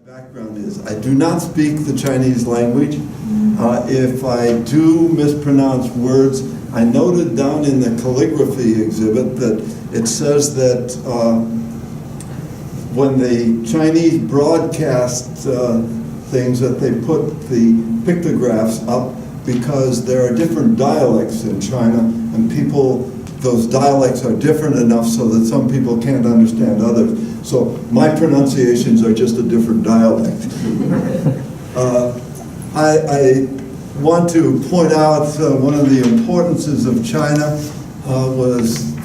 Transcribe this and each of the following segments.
Background is, I do not speak the Chinese language. If I do mispronounce words, I noted down in the calligraphy exhibit that it says that when the Chinese broadcast things, that they put the pictographs up because there are different dialects in China, and those dialects are different enough so that some people can't understand others. So my pronunciations are just a different dialect. I want to point out one of the importances of China was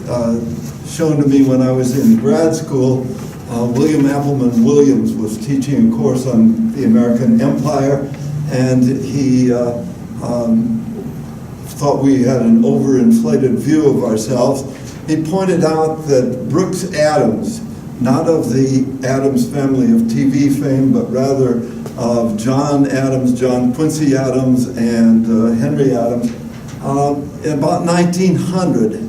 shown to me when I was in grad school. William Appleman Williams was teaching a course on the American Empire, and he thought we had an overinflated view of ourselves. He pointed out that Brooks Adams, not of the Adams family of TV fame, but rather of John Adams, John Quincy Adams, and Henry Adams, in about 1900,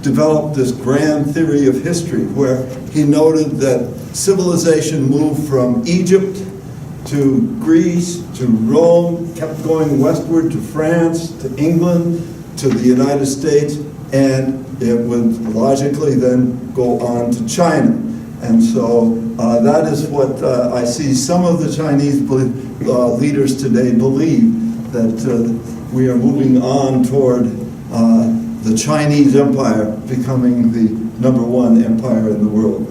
developed this grand theory of history where he noted that civilization moved from Egypt to Greece to Rome, kept going westward to France, to England, to the United States, and it would logically then go on to China. And so that is what I see some of the Chinese leaders today believe, that we are moving on toward the Chinese empire becoming the #1 empire in the world.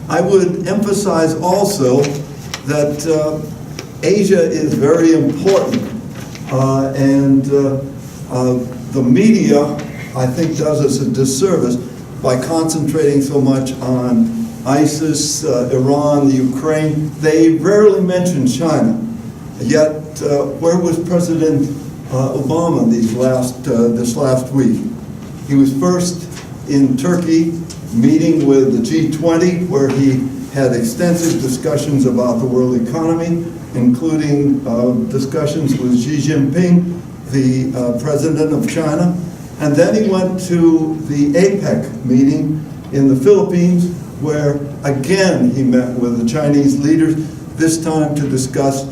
I would emphasize also that Asia is very important, and the media, I think, does us a disservice by concentrating so much on ISIS, Iran, the Ukraine. They rarely mention China. Yet, where was President Obama this last week? He was first in Turkey, meeting with the G20, where he had extensive discussions about the world economy, including discussions with Xi Jinping, the president of China. And then he went to the APEC meeting in the Philippines, where again he met with the Chinese leaders, this time to discuss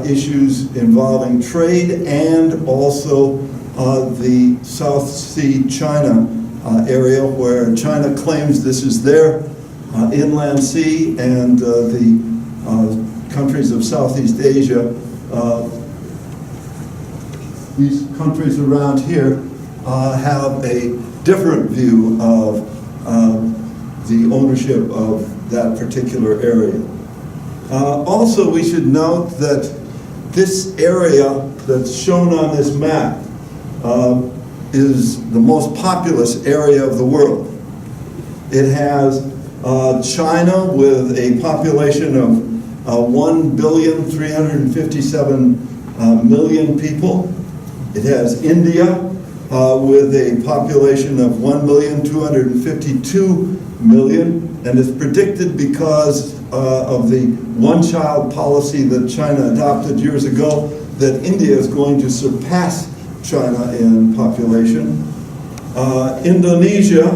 issues involving trade and also the South Sea China area, where China claims this is their inland sea, and the countries of Southeast Asia, these countries around here, have a different view of the ownership of that particular area. Also, we should note that this area that's shown on this map is the most populous area of the world. It has China with a population of 1,357,000,000 people. It has India with a population of 1,252,000,000, and it's predicted because of the OneChild Policy that China adopted years ago that India is going to surpass China in population. Indonesia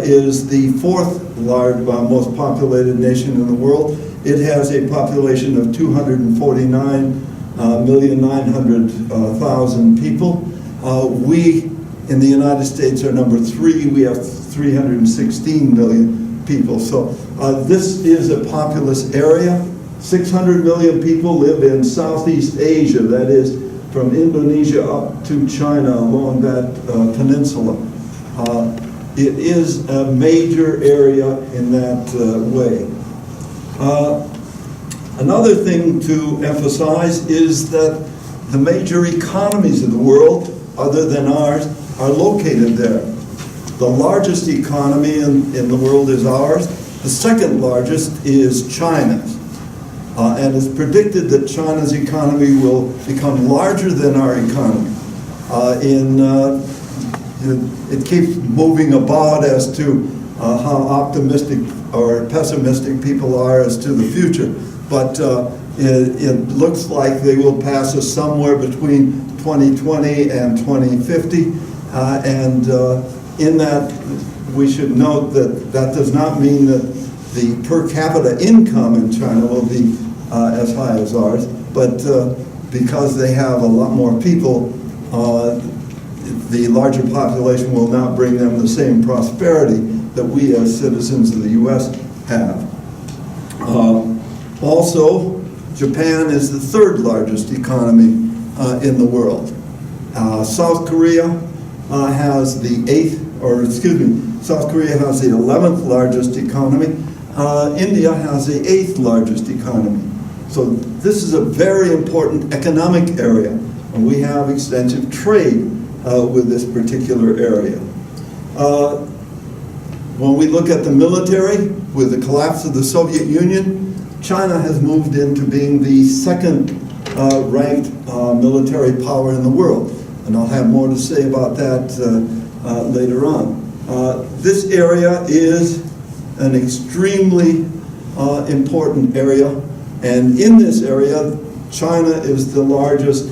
is the fourth most populated nation in the world. It has a population of 249,900,000 people. We in the United States are number 3. We have 316 million people. So this is a populous area. 600 million people live in Southeast Asia, that is from Indonesia up to China along that peninsula. It is a major area in that way. Another thing to emphasize is that the major economies of the world, other than ours, are located there. The largest economy in the world is ours. The second largest is China's. And it's predicted that China's economy will become larger than our economy. It keeps moving about as to how optimistic or pessimistic people are as to the future. But it looks like they will pass us somewhere between 2020 and 2050. And in that, we should note that that does not mean that the per capita income in China will be as high as ours, but because they have a lot more people, the larger population will not bring them the same prosperity that we as citizens of the U.S. have. Also, Japan is the third largest economy in the world. South Korea has the 11th largest economy. India has the 8th largest economy. So this is a very important economic area, and we have extensive trade with this particular area. When we look at the military, with the collapse of the Soviet Union, China has moved into being the second ranked military power in the world. And I'll have more to say about that later on. This area is an extremely important area. And in this area, China is the largest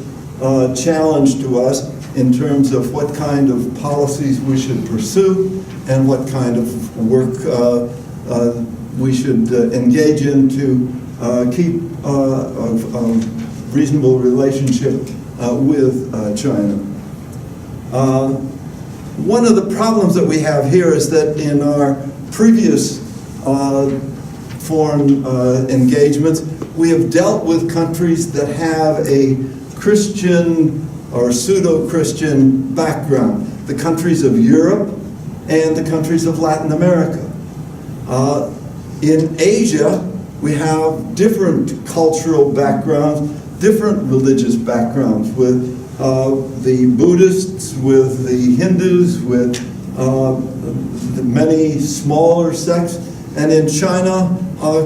challenge to us in terms of what kind of policies we should pursue and what kind of work we should engage in to keep a reasonable relationship with China. One of the problems that we have here is that in our previous foreign engagements, we have dealt with countries that have a Christian or pseudo-Christian background. The countries of Europe and the countries of Latin America. In Asia, we have different cultural backgrounds, different religious backgrounds, with the Buddhists, with the Hindus, with the many smaller sects, and in China,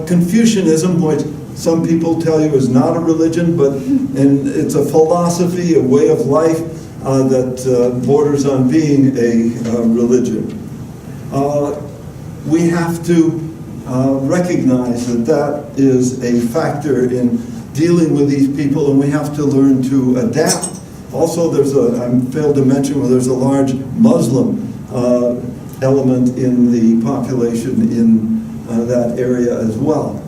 Confucianism, which some people tell you is not a religion, but it's a philosophy, a way of life that borders on being a religion. We have to recognize that that is a factor in dealing with these people, and we have to learn to adapt. Also, I failed to mention, there's a large Muslim element in the population in that area as well.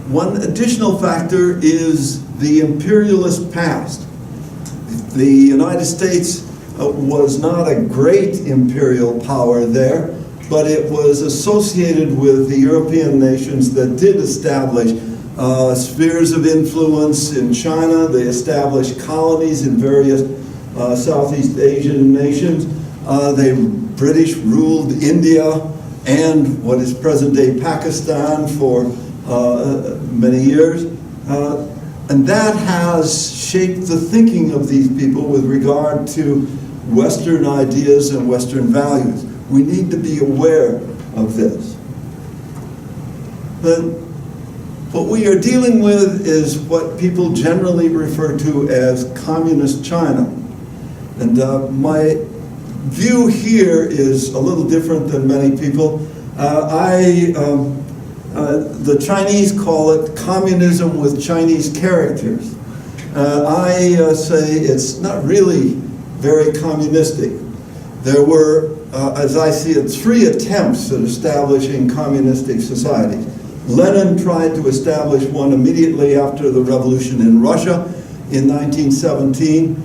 One additional factor is the imperialist past. The United States was not a great imperial power there, but it was associated with the European nations that did establish spheres of influence in China. They established colonies in various Southeast Asian nations. British ruled India and what is present-day Pakistan for many years. And that has shaped the thinking of these people with regard to Western ideas and Western values. We need to be aware of this. What we are dealing with is what people generally refer to as communist China. And my view here is a little different than many people. The Chinese call it communism with Chinese characters. I say it's not really very communistic. There were, as I see it, 3 attempts at establishing communistic societies. Lenin tried to establish one immediately after the revolution in Russia in 1917.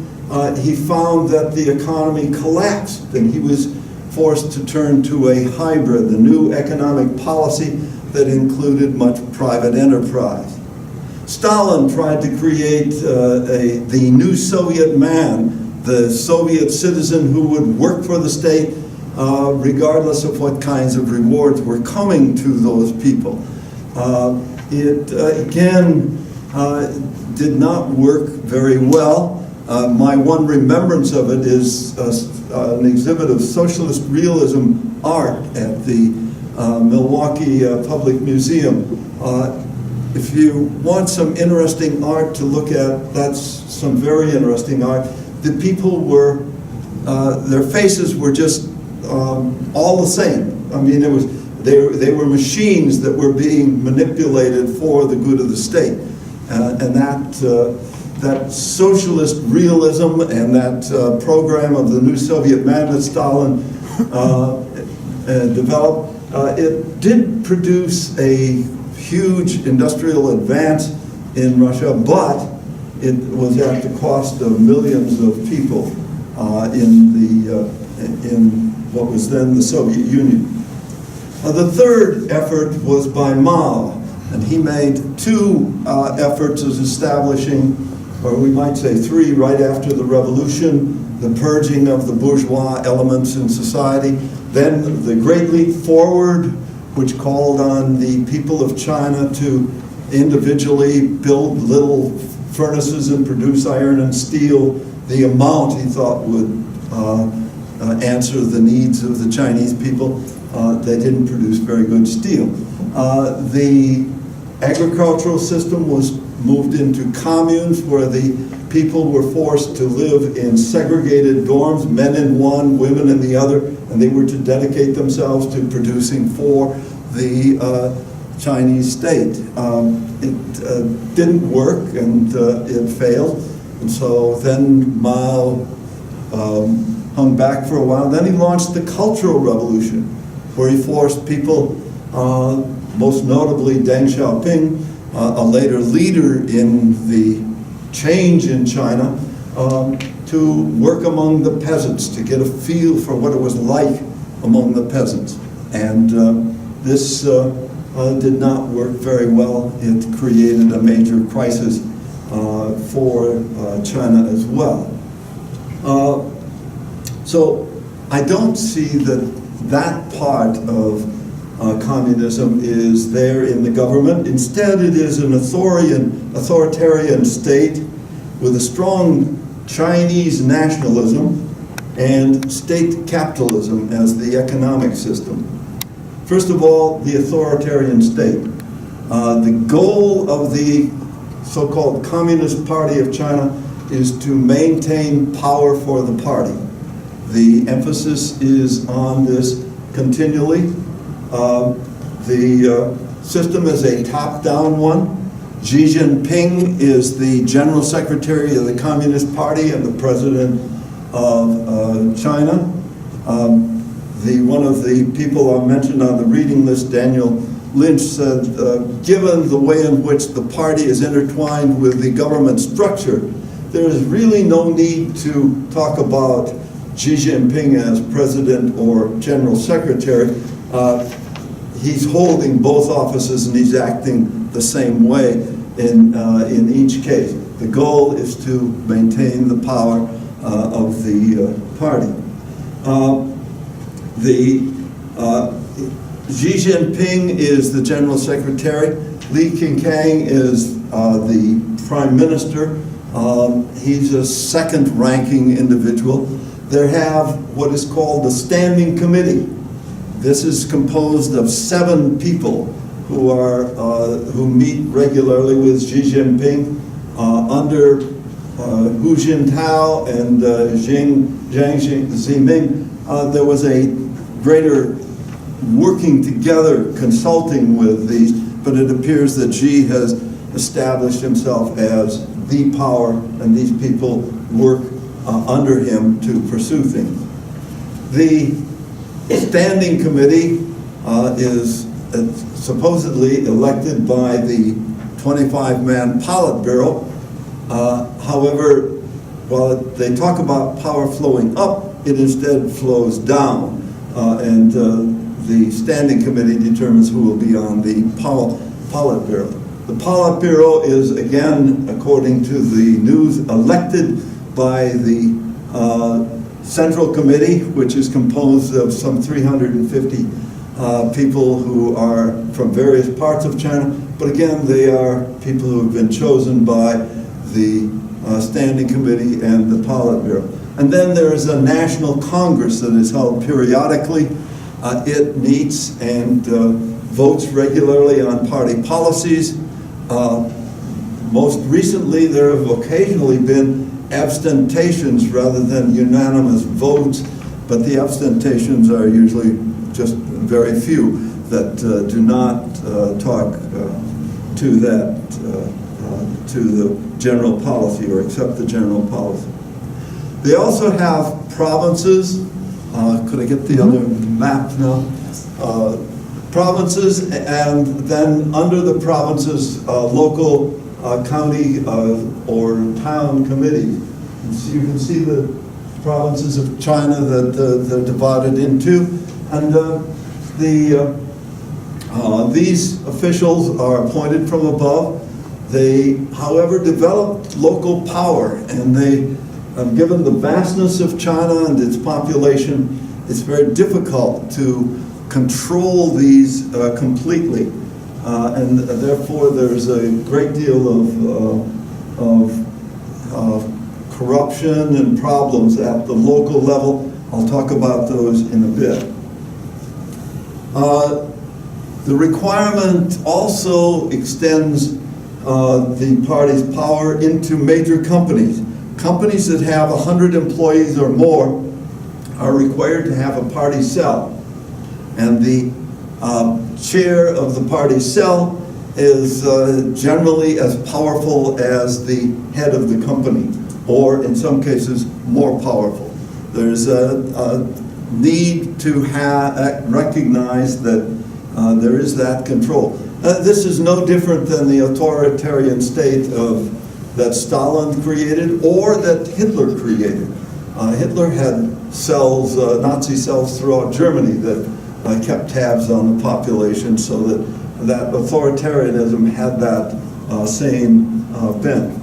He found that the economy collapsed and he was forced to turn to a hybrid, the new economic policy that included much private enterprise. Stalin tried to create the new Soviet man, the Soviet citizen who would work for the state regardless of what kinds of rewards were coming to those people. It again did not work very well. My one remembrance of it is an exhibit of socialist realism art at the Milwaukee Public Museum. If you want some interesting art to look at, that's some very interesting art. The people were, their faces were just all the same. I mean, they were machines that were being manipulated for the good of the state. And that socialist realism and that program of the new Soviet man, Stalin, develop. It did produce a huge industrial advance in Russia, but it was at the cost of millions of people in what was then the Soviet Union. The third effort was by Mao, and he made two efforts as establishing, or we might say three, right after the revolution, the purging of the bourgeois elements in society, then the Great Leap Forward, which called on the people of China to individually build little furnaces and produce iron and steel, the amount he thought would answer the needs of the Chinese people. They didn't produce very good steel. The agricultural system was moved into communes where the people were forced to live in segregated dorms, men in one, women in the other, and they were to dedicate themselves to producing for the Chinese state. It didn't work, and it failed, and so then Mao hung back for a while. Then he launched the Cultural Revolution, where he forced people, most notably Deng Xiaoping, a later leader in the change in China, to work among the peasants, to get a feel for what it was like among the peasants. And this did not work very well. It created a major crisis for China as well. So I don't see that part of communism is there in the government. Instead, it is an authoritarian state with a strong Chinese nationalism and state capitalism as the economic system. First of all, the authoritarian state. The goal of the so-called Communist Party of China is to maintain power for the party. The emphasis is on this continually. The system is a top-down one. Xi Jinping is the General Secretary of the Communist Party and the President of China. One of the people I mentioned on the reading list, Daniel Lynch, said, given the way in which the party is intertwined with the government structure, there is really no need to talk about Xi Jinping as President or General Secretary. He's holding both offices and he's acting the same way in each case. The goal is to maintain the power of the party. Xi Jinping is the General Secretary. Li Keqiang is the Prime Minister. He's a second-ranking individual. They have what is called the Standing Committee. This is composed of 7 people who meet regularly with Xi Jinping under Hu Jintao and Jiang Zemin. There was a greater working together, consulting with these, but it appears that Xi has established himself as the power, and these people work under him to pursue things. The Standing Committee is supposedly elected by the 25-man Politburo. However, while they talk about power flowing up, it instead flows down, and the Standing Committee determines who will be on the Politburo. The Politburo is, again, according to the news, elected by the Central Committee, which is composed of some 350 people who are from various parts of China, but again, they are people who have been chosen by the Standing Committee and the Politburo. And then there is a National Congress that is held periodically. It meets and votes regularly on party policies. Most recently, there have occasionally been abstentions rather than unanimous votes, but the abstentions are usually just very few that do not talk to the general policy or accept the general policy. They also have provinces, Could I get the other map now? Provinces, and then under the provinces, local, county, or town committees. And so you can see the provinces of China that they're divided into, and these officials are appointed from above. They, however, developed local power, and they, given the vastness of China and its population, it's very difficult to control these completely, and therefore there's a great deal of corruption and problems at the local level. I'll talk about those in a bit. The requirement also extends the party's power into major companies. Companies that have 100 employees or more are required to have a party cell. And the chair of the party cell is generally as powerful as the head of the company, or in some cases more powerful. There's a need to recognize that there is that control. This is no different than the authoritarian state that Stalin created or that Hitler created. Hitler had cells, Nazi cells throughout Germany that kept tabs on the population, so that authoritarianism had that same bent.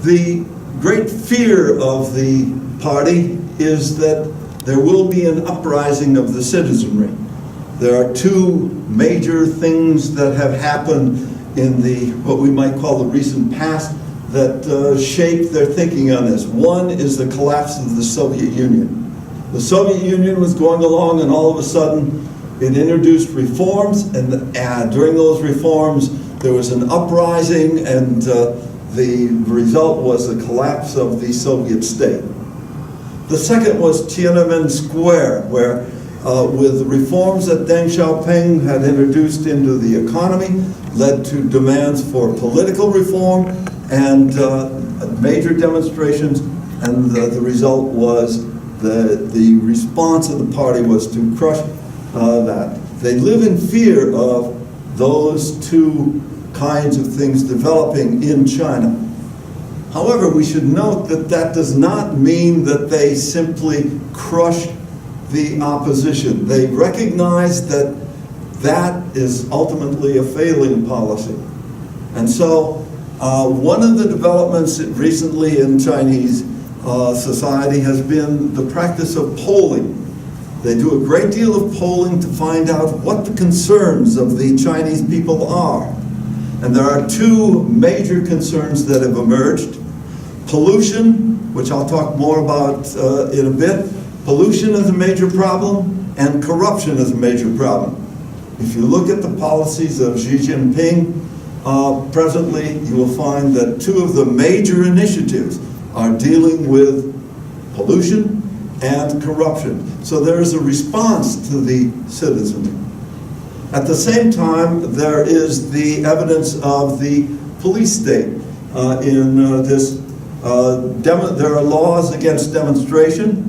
The great fear of the party is that there will be an uprising of the citizenry. There are two major things that have happened in what we might call the recent past that shaped their thinking on this. One is the collapse of the Soviet Union. The Soviet Union was going along, and all of a sudden it introduced reforms, and during those reforms there was an uprising, and the result was the collapse of the Soviet state. The second was Tiananmen Square, where with the reforms that Deng Xiaoping had introduced into the economy led to demands for political reform and major demonstrations, and the result was the response of the party was to crush that. They live in fear of those two kinds of things developing in China. However, we should note that that does not mean that they simply crush the opposition. They recognize that that is ultimately a failing policy. And so one of the developments recently in Chinese society has been the practice of polling. They do a great deal of polling to find out what the concerns of the Chinese people are. And there are two major concerns that have emerged. Pollution, which I'll talk more about in a bit. Pollution is a major problem, and corruption is a major problem. If you look at the policies of Xi Jinping, presently you will find that two of the major initiatives are dealing with pollution and corruption. So there is a response to the citizenry. At the same time, there is the evidence of the police state. There are laws against demonstration.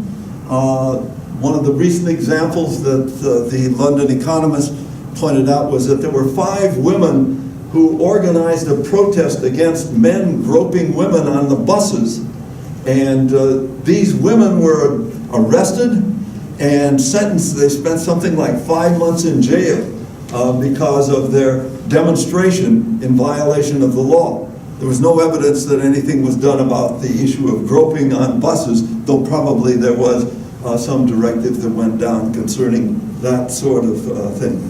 One of the recent examples that the London Economist pointed out was that there were 5 women who organized a protest against men groping women on the buses. And these women were arrested and sentenced. They spent something like 5 months in jail because of their demonstration in violation of the law. There was no evidence that anything was done about the issue of groping on buses, though probably there was some directive that went down concerning that sort of thing.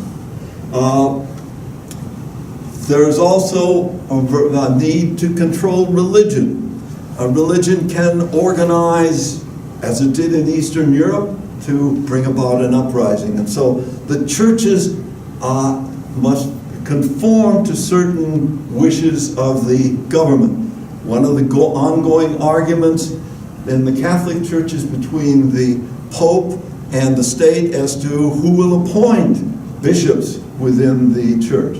There is also a need to control religion. Religion can organize, as it did in Eastern Europe, to bring about an uprising. And so the churches must conform to certain wishes of the government. One of the ongoing arguments in the Catholic Church is between the Pope and the state as to who will appoint bishops within the church.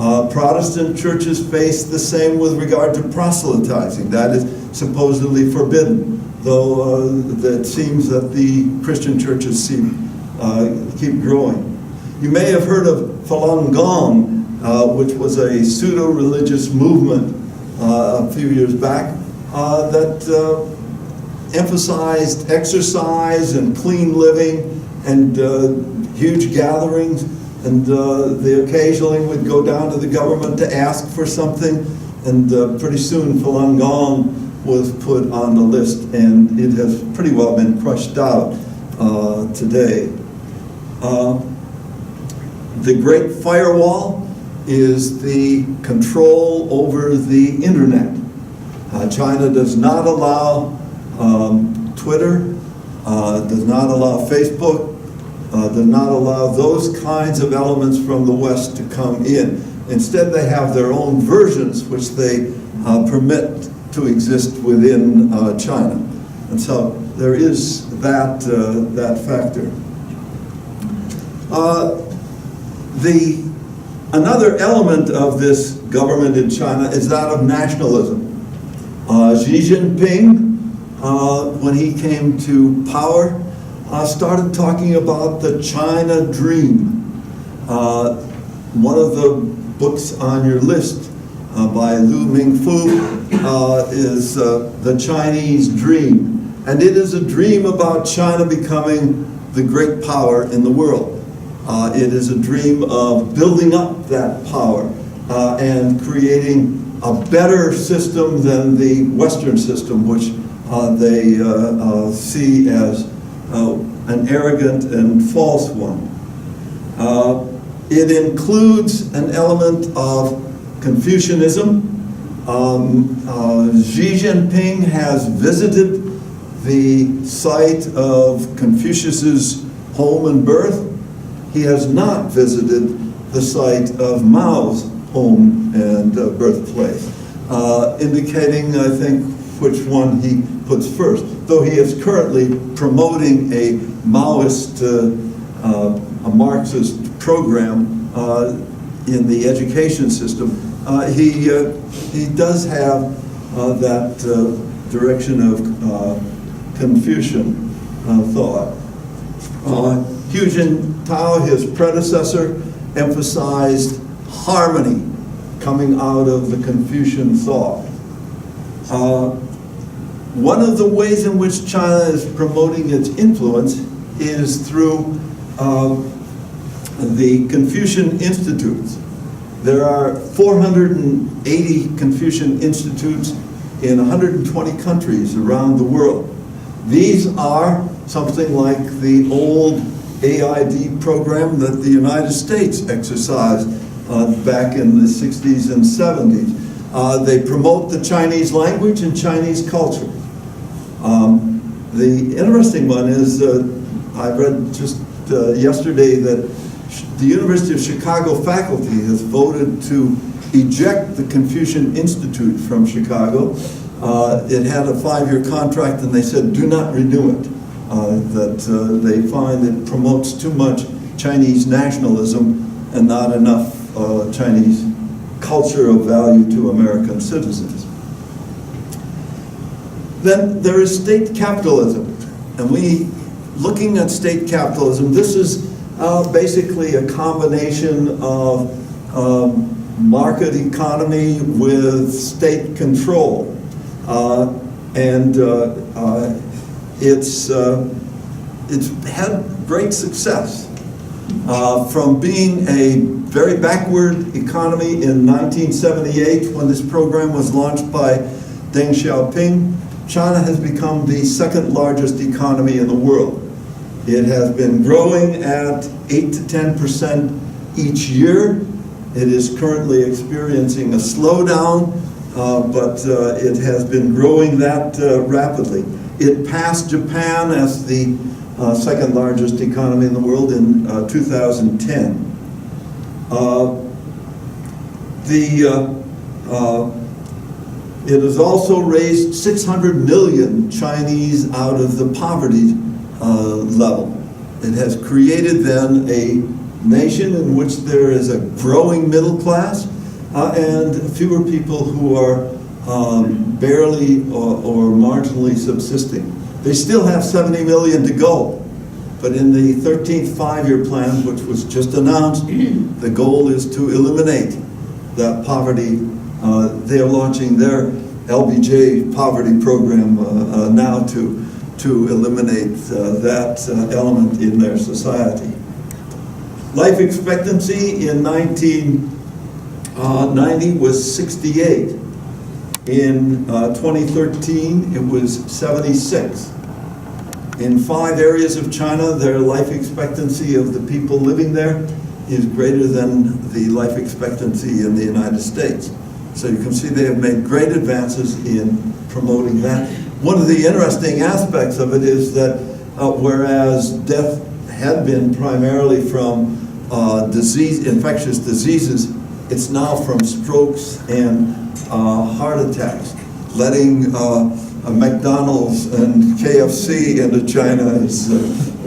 Protestant churches face the same with regard to proselytizing. That is supposedly forbidden, though it seems that the Christian churches keep growing. You may have heard of Falun Gong, which was a pseudo-religious movement a few years back that emphasized exercise and clean living and huge gatherings, and they occasionally would go down to the government to ask for something, and pretty soon Falun Gong was put on the list, and it has pretty well been crushed out today. The Great Firewall is the control over the internet. China does not allow Twitter, does not allow Facebook, does not allow those kinds of elements from the West to come in. Instead, they have their own versions which they permit to exist within China. And so there is that factor. Another element of this government in China is that of nationalism. Xi Jinping, when he came to power, started talking about the China dream. One of the books on your list by Lu Mingfu is The Chinese Dream. And it is a dream about China becoming the great power in the world. It is a dream of building up that power and creating a better system than the Western system, which they see as an arrogant and false one. It includes an element of Confucianism. Xi Jinping has visited the site of Confucius's home and birth. He has not visited the site of Mao's home and birthplace, indicating, I think, which one he puts first, though he is currently promoting a Maoist, a Marxist program in the education system. He does have that direction of Confucian thought. Hu Jintao, his predecessor, emphasized harmony coming out of the Confucian thought. One of the ways in which China is promoting its influence is through the Confucian Institutes. There are 480 Confucian Institutes in 120 countries around the world. These are something like the old AID program that the United States exercised back in the 60s and 70s. They promote the Chinese language and Chinese culture. The interesting one is, I read just yesterday that the University of Chicago faculty has voted to eject the Confucian Institute from Chicago. It had a 5-year contract, and they said, do not renew it. That they find it promotes too much Chinese nationalism and not enough Chinese culture of value to American citizens. Then there is state capitalism. And looking at state capitalism, this is basically a combination of market economy with state control. It's had great success. From being a very backward economy in 1978, when this program was launched by Deng Xiaoping, China has become the second largest economy in the world. It has been growing at 8 to 10% each year. It is currently experiencing a slowdown, but it has been growing that rapidly. It passed Japan as the second largest economy in the world in 2010. It has also raised 600 million Chinese out of the poverty level. It has created then a nation in which there is a growing middle class and fewer people who are barely or marginally subsisting. They still have 70 million to go, but in the 13th five-year plan, which was just announced, the goal is to eliminate that poverty. They are launching their LBJ poverty program now to eliminate that element in their society. Life expectancy in 1990 was 68. In 2013, it was 76. In 5 areas of China, their life expectancy of the people living there is greater than the life expectancy in the United States. So you can see they have made great advances in promoting that. One of the interesting aspects of it is that whereas death had been primarily from infectious diseases, it's now from strokes and heart attacks. Letting McDonald's and KFC into China is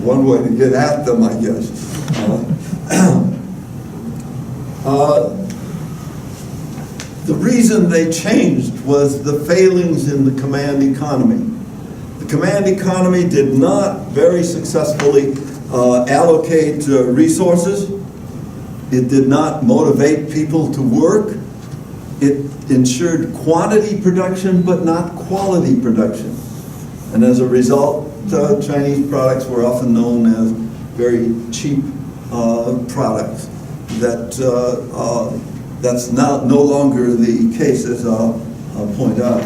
one way to get at them, I guess. The reason they changed was the failings in the command economy. The command economy did not very successfully allocate resources. It did not motivate people to work. It ensured quantity production, but not quality production. And as a result, Chinese products were often known as very cheap products. That's now no longer the case, as I'll point out.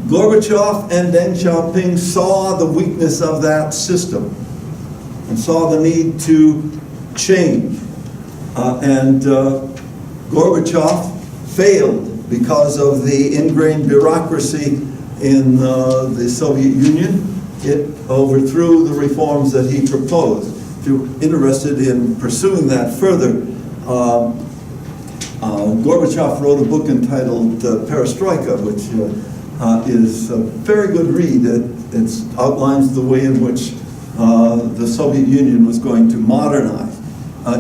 Gorbachev and Deng Xiaoping saw the weakness of that system and saw the need to change. Gorbachev failed because of the ingrained bureaucracy in the Soviet Union. It overthrew the reforms that he proposed. If you're interested in pursuing that further, Gorbachev wrote a book entitled Perestroika, which is a very good read. It outlines the way in which the Soviet Union was going to modernize.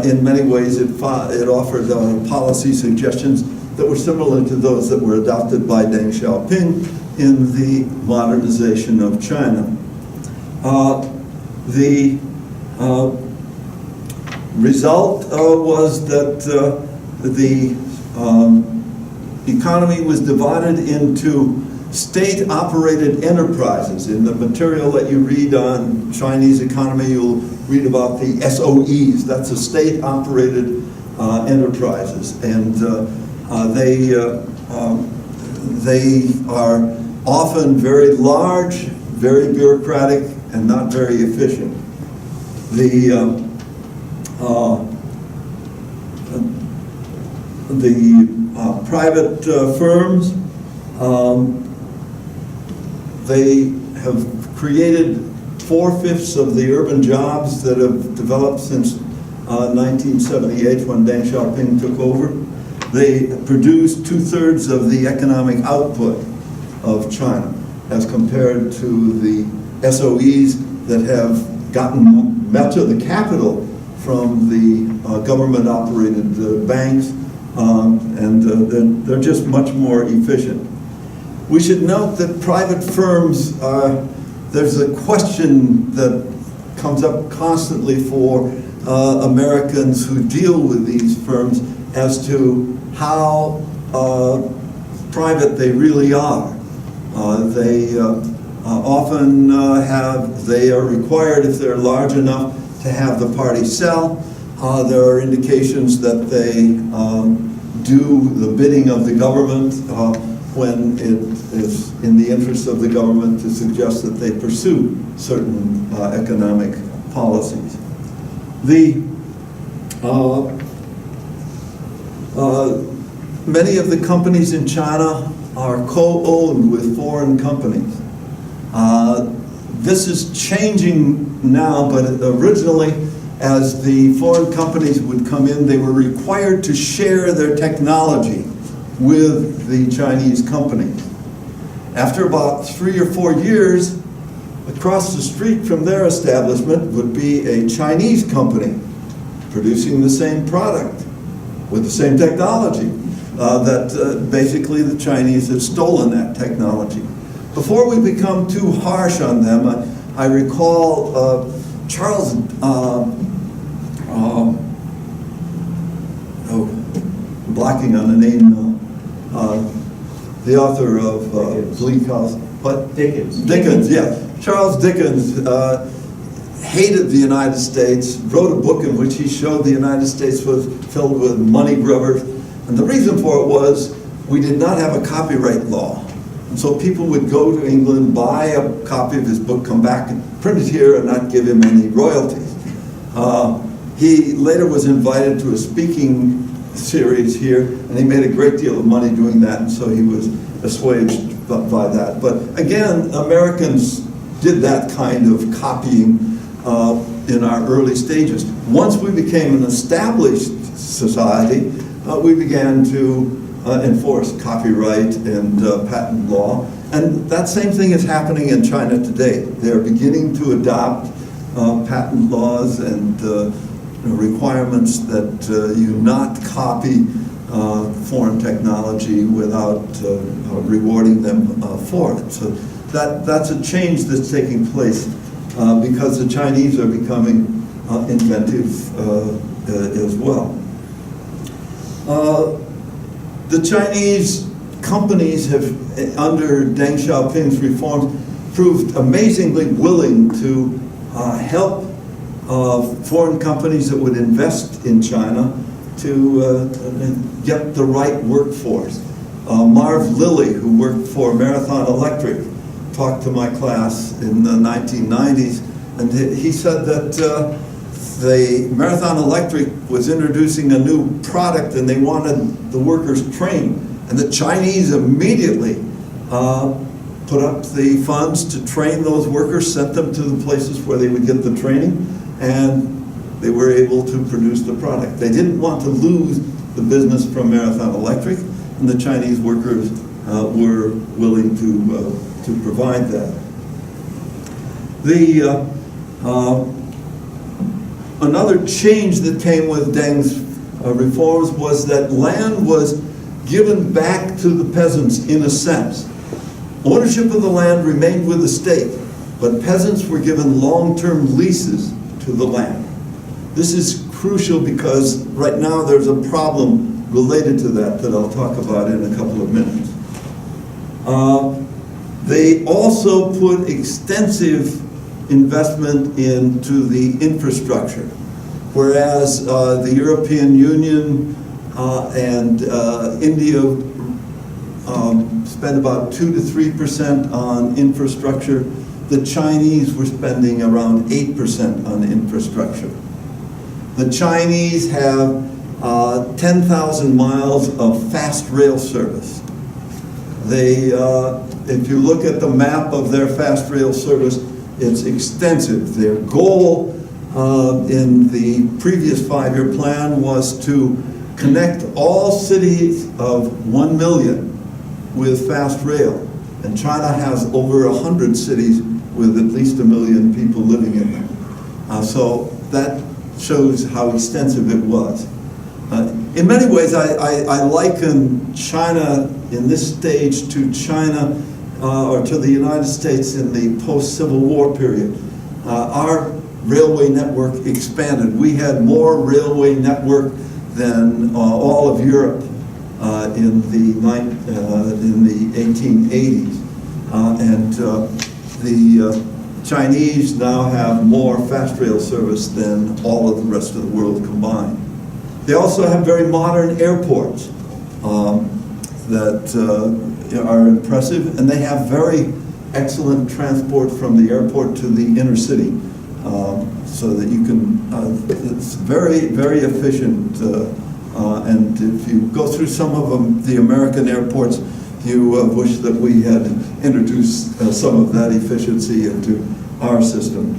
In many ways, it offered policy suggestions that were similar to those that were adopted by Deng Xiaoping in the modernization of China. The result was that the economy was divided into state-operated enterprises. In the material that you read on Chinese economy, you'll read about the SOEs. That's a state-operated enterprises, and they are often very large, very bureaucratic, and not very efficient. The private firms, they have created 4/5 of the urban jobs that have developed since 1978 when Deng Xiaoping took over. They produce 2/3 of the economic output of China as compared to the SOEs that have gotten much of the capital from the government-operated banks, and they're just much more efficient. We should note that private firms, there's a question that comes up constantly for Americans who deal with these firms as to how private they really are. They often they are required, if they're large enough, to have the party sell. There are indications that they do the bidding of the government when it is in the interest of the government to suggest that they pursue certain economic policies. Many of the companies in China are co-owned with foreign companies. This is changing now, but originally, as the foreign companies would come in, they were required to share their technology with the Chinese companies. After about 3 or 4 years, Across the street from their establishment would be a Chinese company producing the same product with the same technology that basically the Chinese had stolen that technology. Before we become too harsh on them, I recall Charles, blocking on the name now, the author of Bleak House. What? Dickens. Dickens, yeah. Charles Dickens hated the United States, wrote a book in which he showed the United States was filled with money grubbers. And the reason for it was we did not have a copyright law. And so people would go to England, buy a copy of his book, come back and print it here and not give him any royalties. He later was invited to a speaking series here, and he made a great deal of money doing that, and so he was assuaged by that. But again, Americans did that kind of copying in our early stages. Once we became an established society, we began to enforce copyright and patent law. And that same thing is happening in China today. They're beginning to adopt patent laws and requirements that you not copy foreign technology without rewarding them for it. So that's a change that's taking place because the Chinese are becoming inventive as well. The Chinese companies have, under Deng Xiaoping's reforms, proved amazingly willing to help foreign companies that would invest in China to get the right workforce. Marv Lilly, who worked for Marathon Electric, talked to my class in the 1990s, and he said that the Marathon Electric was introducing a new product and they wanted the workers trained. And the Chinese immediately put up the funds to train those workers, sent them to the places where they would get the training, and they were able to produce the product. They didn't want to lose the business from Marathon Electric, and the Chinese workers were willing to provide that. Another change that came with Deng's reforms was that land was given back to the peasants in a sense. Ownership of the land remained with the state, but peasants were given long-term leases to the land. This is crucial because right now there's a problem related to that I'll talk about in a couple of minutes. They also put extensive investment into the infrastructure, whereas the European Union and India spend about 2 to 3% on infrastructure. The Chinese were spending around 8% on infrastructure. The Chinese have 10,000 miles of fast rail service. They, if you look at the map of their fast rail service, it's extensive. Their goal in the previous 5-year plan was to connect all cities of 1 million with fast rail. And China has over 100 cities with at least 1 million people living in them. So that shows how extensive it was. In many ways, I liken China in this stage to China or to the United States in the post-Civil War period. Our railway network expanded. We had more railway network than all of Europe in the 1880s. And the Chinese now have more fast rail service than all of the rest of the world combined. They also have very modern airports that are impressive, and they have very excellent transport from the airport to the inner city, so that you can, it's very, very efficient, and if you go through some of them, the American airports, you wish that we had introduced some of that efficiency into our system.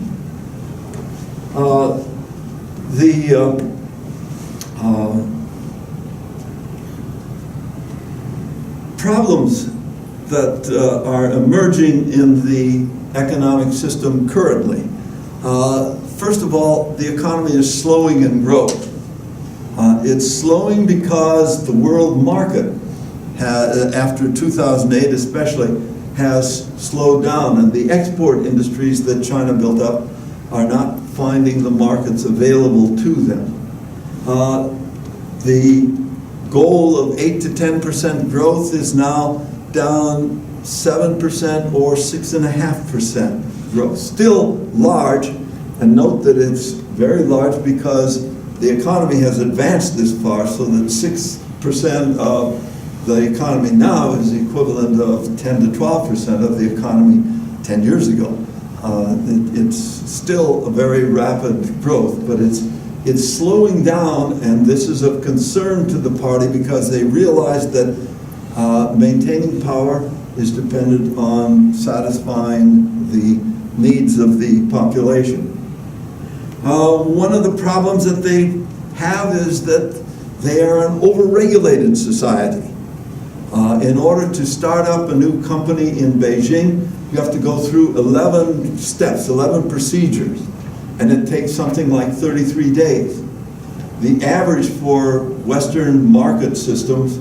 Problems that are emerging in the economic system currently. First of all, the economy is slowing in growth. It's slowing because the world market, after 2008 especially, has slowed down, and the export industries that China built up are not finding the markets available to them. The goal of 8 to 10% growth is now down 7% or 6.5% growth. Still large, and note that it's very large because the economy has advanced this far, so that 6% of the economy now is the equivalent of 10 to 12% of the economy 10 years ago. It's still a very rapid growth, but it's slowing down, and this is of concern to the party because they realize that maintaining power is dependent on satisfying the needs of the population. One of the problems that they have is that they are an overregulated society. In order to start up a new company in Beijing, you have to go through 11 steps, 11 procedures, and it takes something like 33 days. The average for Western market systems,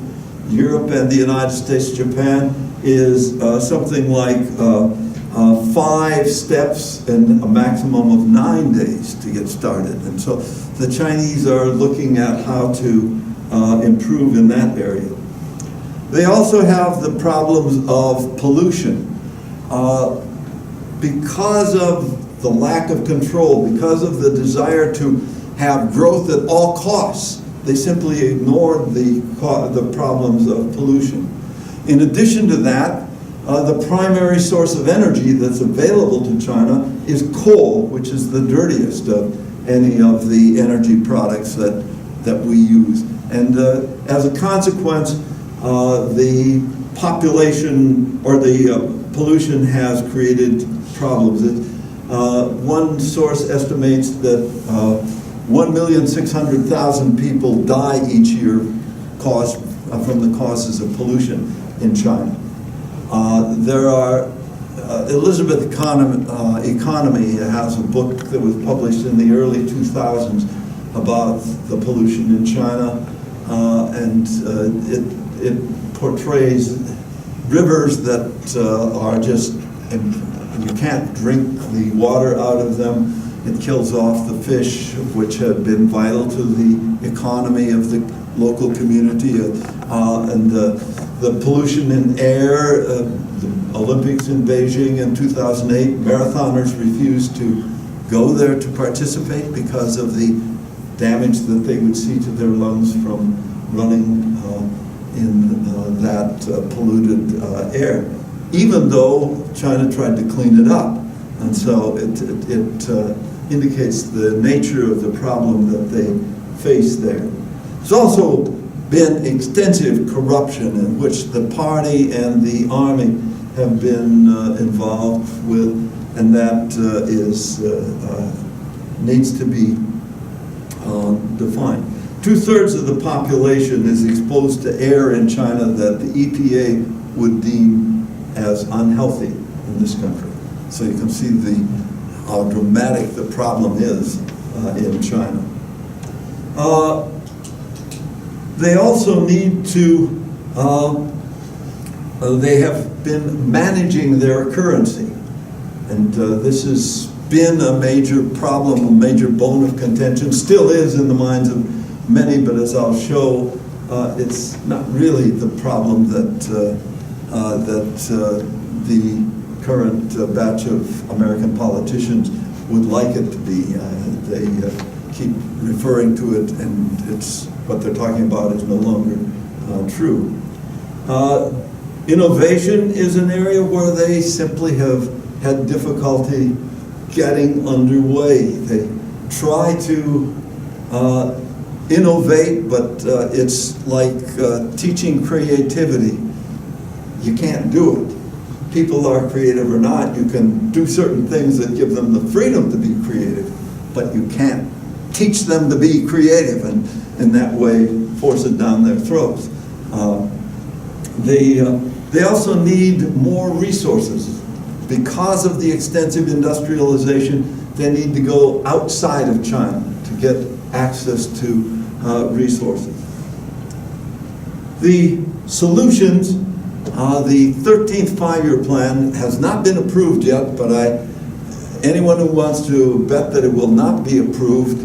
Europe and the United States, Japan, is something like 5 steps and a maximum of 9 days to get started. And so the Chinese are looking at how to improve in that area. They also have the problems of pollution. Because of the lack of control, because of the desire to have growth at all costs, they simply ignored the problems of pollution. In addition to that, the primary source of energy that's available to China is coal, which is the dirtiest of any of the energy products that we use. And as a consequence, the population or the pollution has created problems. One source estimates that 1,600,000 people die each year from the causes of pollution in China. There are, Elizabeth Economy has a book that was published in the early 2000s about the pollution in China, and it portrays rivers that are just, you can't drink the water out of them. It kills off the fish, which have been vital to the economy of the local community, and the pollution in air. The Olympics in Beijing in 2008, marathoners refused to go there to participate because of the damage that they would see to their lungs from running in that polluted air, even though China tried to clean it up. And so it indicates the nature of the problem that they face there. There's also been extensive corruption in which the party and the army have been involved with, and that needs to be defined. 2/3 of the population is exposed to air in China that the EPA would deem as unhealthy in this country. So you can see how dramatic the problem is in China. They also need to, they have been managing their currency. And this has been a major problem, a major bone of contention, still is in the minds of many, but as I'll show, it's not really the problem that the current batch of American politicians would like it to be. They keep referring to it, and what they're talking about is no longer true. Innovation is an area where they simply have had difficulty getting underway. They try to innovate, but it's like teaching creativity. You can't do it. People are creative or not. You can do certain things that give them the freedom to be creative, but you can't teach them to be creative and in that way force it down their throats. They also need more resources. Because of the extensive industrialization, they need to go outside of China to get access to resources. The solutions, the 13th five-year plan has not been approved yet, but anyone who wants to bet that it will not be approved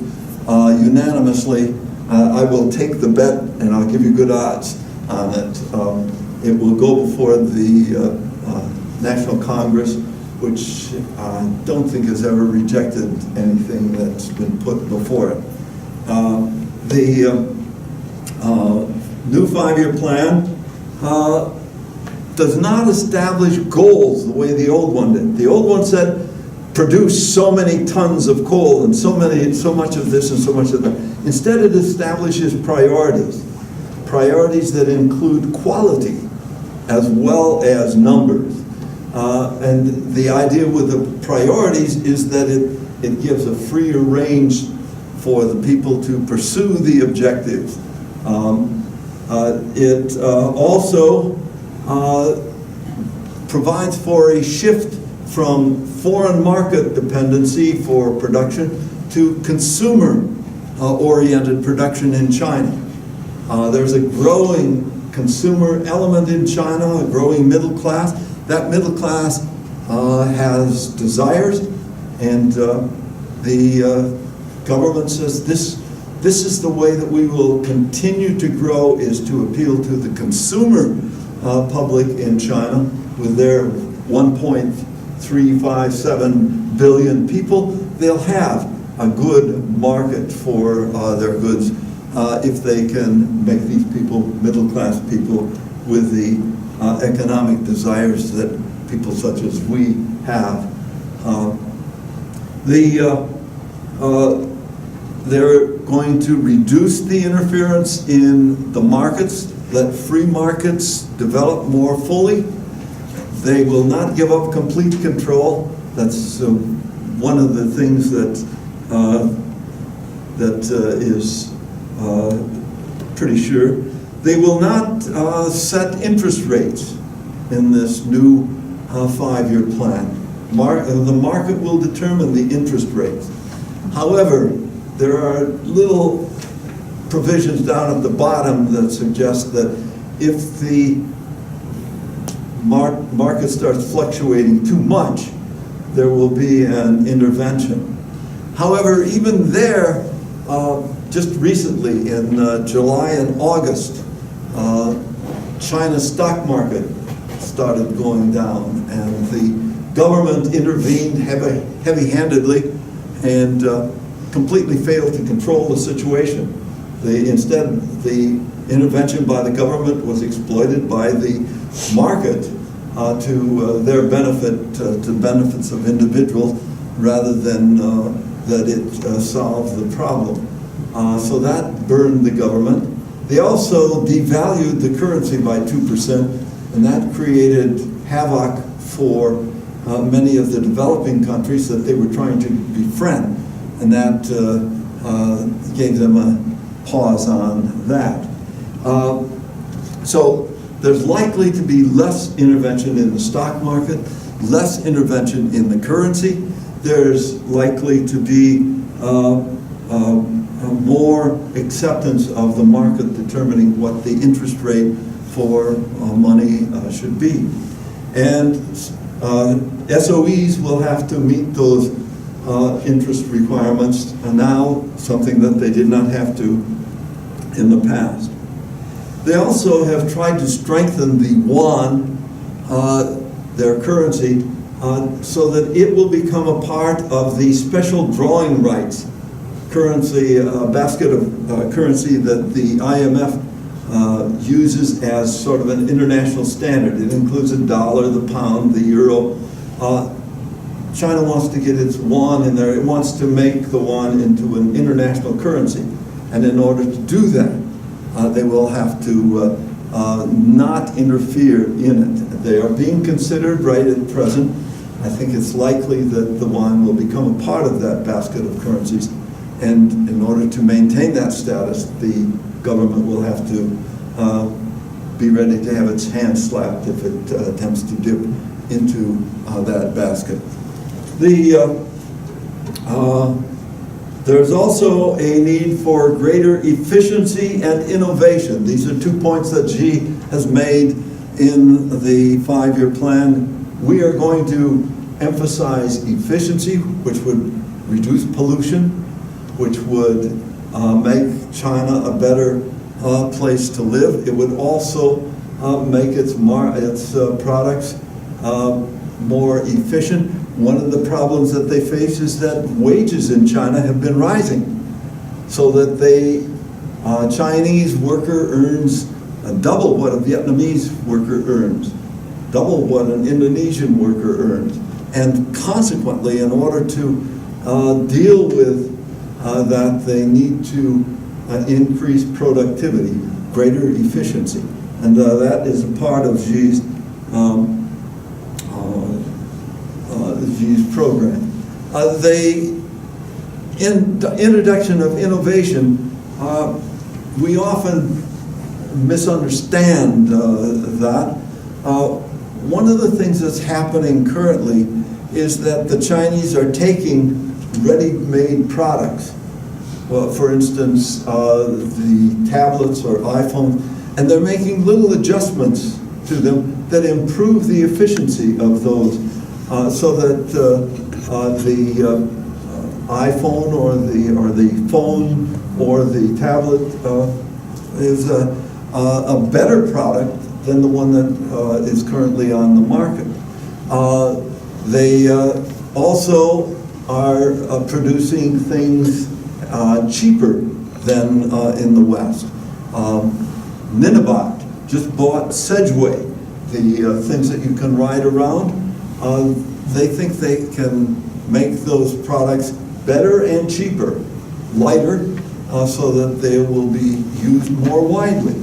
unanimously, I will take the bet and I'll give you good odds on it. It will go before the National Congress, which I don't think has ever rejected anything that's been put before it. The new five-year plan does not establish goals the way the old one did. The old one said, produce so many tons of coal and so much of this and so much of that. Instead, it establishes priorities that include quality as well as numbers. And the idea with the priorities is that it gives a freer range for the people to pursue the objectives. It also provides for a shift from foreign market dependency for production to consumer-oriented production in China. There's a growing consumer element in China, a growing middle class. That middle class has desires, and the government says this is the way that we will continue to grow, is to appeal to the consumer public in China with their 1.357 billion people. They'll have a good market for their goods if they can make these people middle-class people with the economic desires that people such as we have. They're going to reduce the interference in the markets, let free markets develop more fully. They will not give up complete control. That's one of the things that is pretty sure. They will not set interest rates in this new five-year plan. The market will determine the interest rates. However, there are little provisions down at the bottom that suggest that if the market starts fluctuating too much, there will be an intervention. However, even there, just recently in July and August, China's stock market started going down, and the government intervened heavy-handedly and completely failed to control the situation. Instead, the intervention by the government was exploited by the market to their benefit, to the benefits of individuals, rather than that it solved the problem. So that burned the government. They also devalued the currency by 2%, and that created havoc for many of the developing countries that they were trying to befriend, and that gave them a pause on that. So there's likely to be less intervention in the stock market, less intervention in the currency. There's likely to be more acceptance of the market determining what the interest rate for money should be. And SOEs will have to meet those interest requirements now, something that they did not have to in the past. They also have tried to strengthen the yuan, their currency, so that it will become a part of the special drawing rights currency, basket of currency that the IMF uses as sort of an international standard. It includes the dollar, the pound, the euro. China wants to get its yuan in there. It wants to make the yuan into an international currency. And in order to do that, they will have to not interfere in it. They are being considered right at present. I think it's likely that the yuan will become a part of that basket of currencies. And in order to maintain that status, the government will have to be ready to have its hand slapped if it attempts to dip into that basket. There's also a need for greater efficiency and innovation. These are 2 points that Xi has made in the 5-year plan. We are going to emphasize efficiency, which would reduce pollution, which would make China a better place to live. It would also make its products more efficient. One of the problems that they face is that wages in China have been rising, so that the Chinese worker earns double what a Vietnamese worker earns, double what an Indonesian worker earns. And consequently, in order to deal with that, they need to increase productivity, greater efficiency. And that is a part of Xi's program. The introduction of innovation, we often misunderstand that. One of the things that's happening currently is that the Chinese are taking ready-made products. Well, for instance, the tablets or iPhones, and they're making little adjustments to them that improve the efficiency of those, so that the iPhone or the phone or the tablet is a better product than the one that is currently on the market. They also are producing things cheaper than in the West. Nineveh just bought Sedgway, the things that you can ride around. They think they can make those products better and cheaper, lighter, so that they will be used more widely.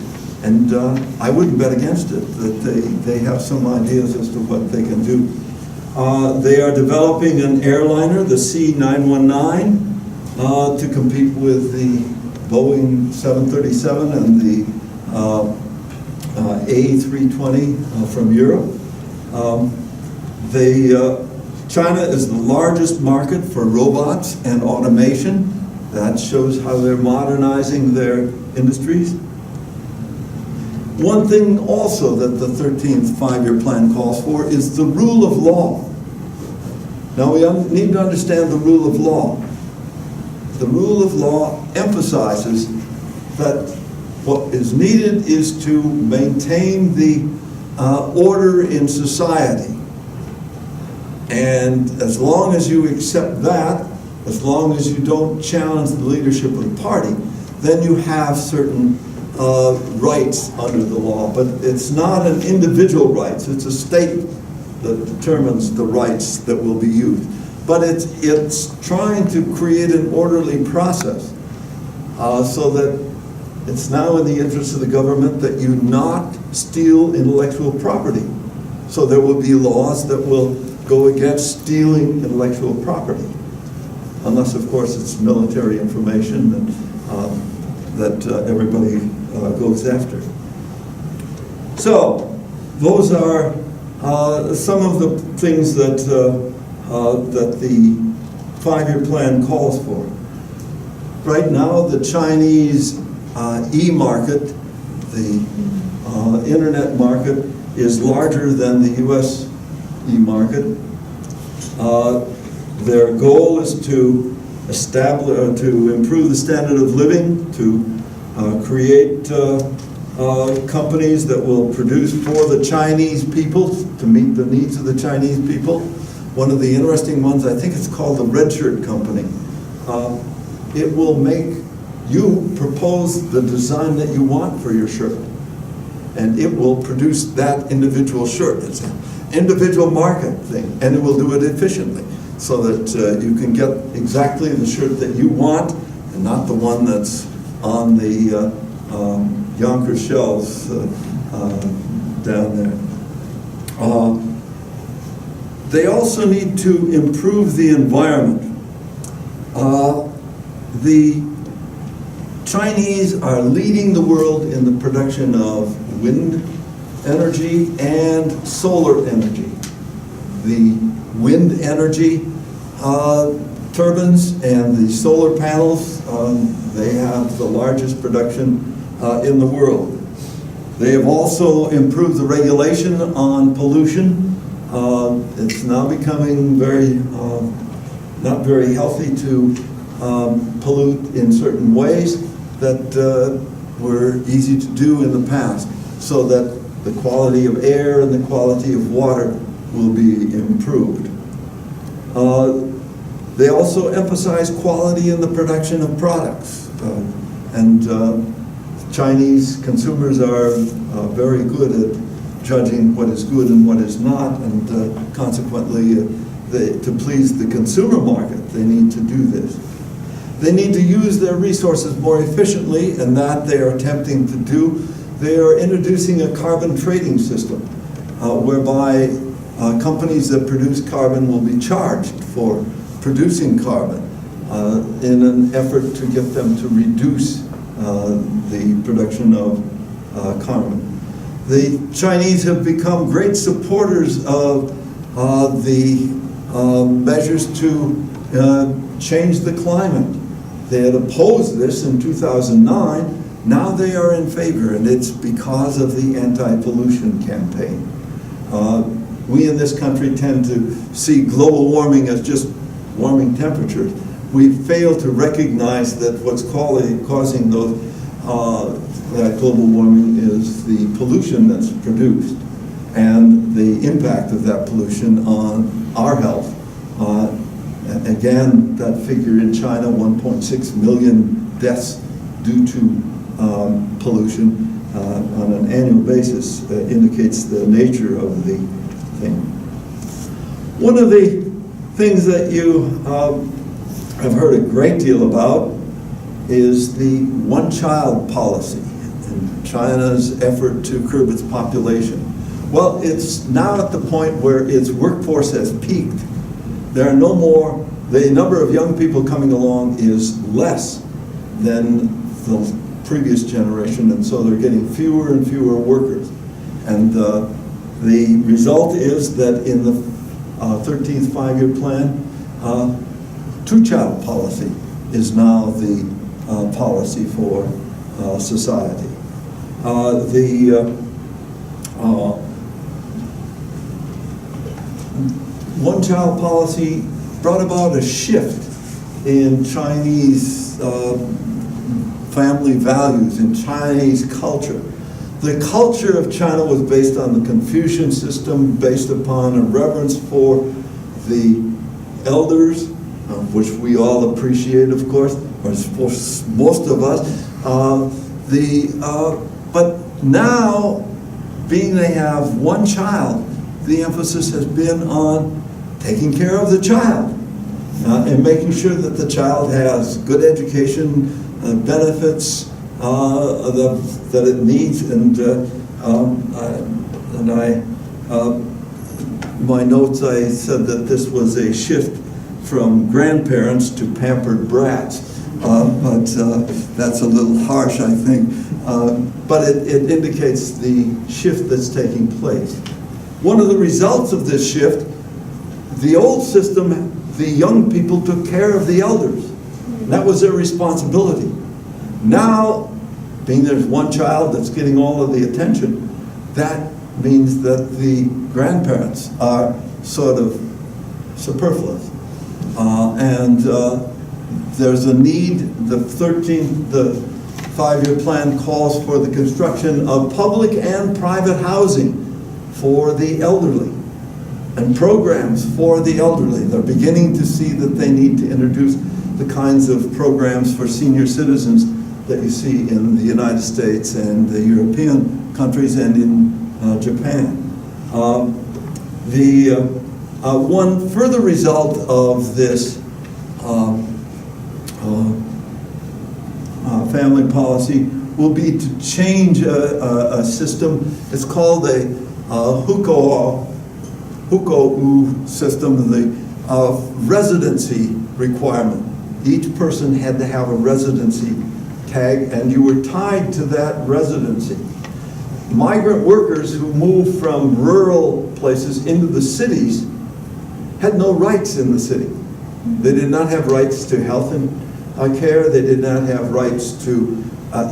And I wouldn't bet against it, that they have some ideas as to what they can do. They are developing an airliner, the C919, to compete with the Boeing 737 and the A320 from Europe. China is the largest market for robots and automation. That shows how they're modernizing their industries. One thing also that the 13th 5-year plan calls for is the rule of law. Now we need to understand the rule of law. The rule of law emphasizes that what is needed is to maintain the order in society. And as long as you accept that, as long as you don't challenge the leadership of the party, then you have certain rights under the law. But it's not an individual rights, it's a state that determines the rights that will be used. But it's trying to create an orderly process so that it's now in the interest of the government that you not steal intellectual property. So there will be laws that will go against stealing intellectual property, unless of course it's military information that everybody goes after. So those are some of the things that that the 5-year plan calls for. Right now, the Chinese e-market, the internet market, is larger than the U.S. e-market. Their goal is to establish, to improve the standard of living, to create companies that will produce for the Chinese people, to meet the needs of the Chinese people. One of the interesting ones, I think it's called the Red Shirt Company. It will make you propose the design that you want for your shirt, and it will produce that individual shirt. It's an individual market thing, and it will do it efficiently, so that you can get exactly the shirt that you want, and not the one that's on the Yonkers shelves down there. They also need to improve the environment. The Chinese are leading the world in the production of wind energy and solar energy. The wind energy turbines and the solar panels, they have the largest production in the world. They have also improved the regulation on pollution. It's now becoming not very healthy to pollute in certain ways that were easy to do in the past, so that the quality of air and the quality of water will be improved. They also emphasize quality in the production of products. Chinese consumers are very good at judging what is good and what is not, and consequently, to please the consumer market, they need to do this. They need to use their resources more efficiently, and that they are attempting to do. They are introducing a carbon trading system, whereby companies that produce carbon will be charged for producing carbon in an effort to get them to reduce the production of carbon. The Chinese have become great supporters of the measures to change the climate. They had opposed this in 2009. Now they are in favor, and it's because of the anti-pollution campaign. We in this country tend to see global warming as just warming temperatures. We fail to recognize that what's causing those that global warming is the pollution that's produced and the impact of that pollution on our health. Again, that figure in China, 1.6 million deaths due to pollution on an annual basis, indicates the nature of the thing. One of the things that you have heard a great deal about is the one-child policy and China's effort to curb its population. Well, it's now at the point where its workforce has peaked. There are no more, the number of young people coming along is less than the previous generation, and so they're getting fewer and fewer workers. And the result is that in the 13th five-year plan, two-child policy is now the policy for society. The one-child policy brought about a shift in Chinese family values, in Chinese culture. The culture of China was based on the Confucian system, based upon a reverence for the elders, which we all appreciate, of course, or most of us. But now, being they have one child, the emphasis has been on taking care of the child and making sure that the child has good education, benefits that it needs, my notes, I said that this was a shift from grandparents to pampered brats, but that's a little harsh, I think. But it indicates the shift that's taking place. One of the results of this shift, the old system, the young people took care of the elders. That was their responsibility. Now, being there's one child that's getting all of the attention, that means that the grandparents are sort of superfluous. There's a need, the five-year plan calls for the construction of public and private housing for the elderly and programs for the elderly. They're beginning to see that they need to introduce the kinds of programs for senior citizens that you see in the United States and the European countries and in Japan. One further result of this family policy will be to change a system. It's called a hukou system, the residency requirement. Each person had to have a residency tag, and you were tied to that residency. migrant workers who moved from rural places into the cities had no rights in the city. They did not have rights to health and care. They did not have rights to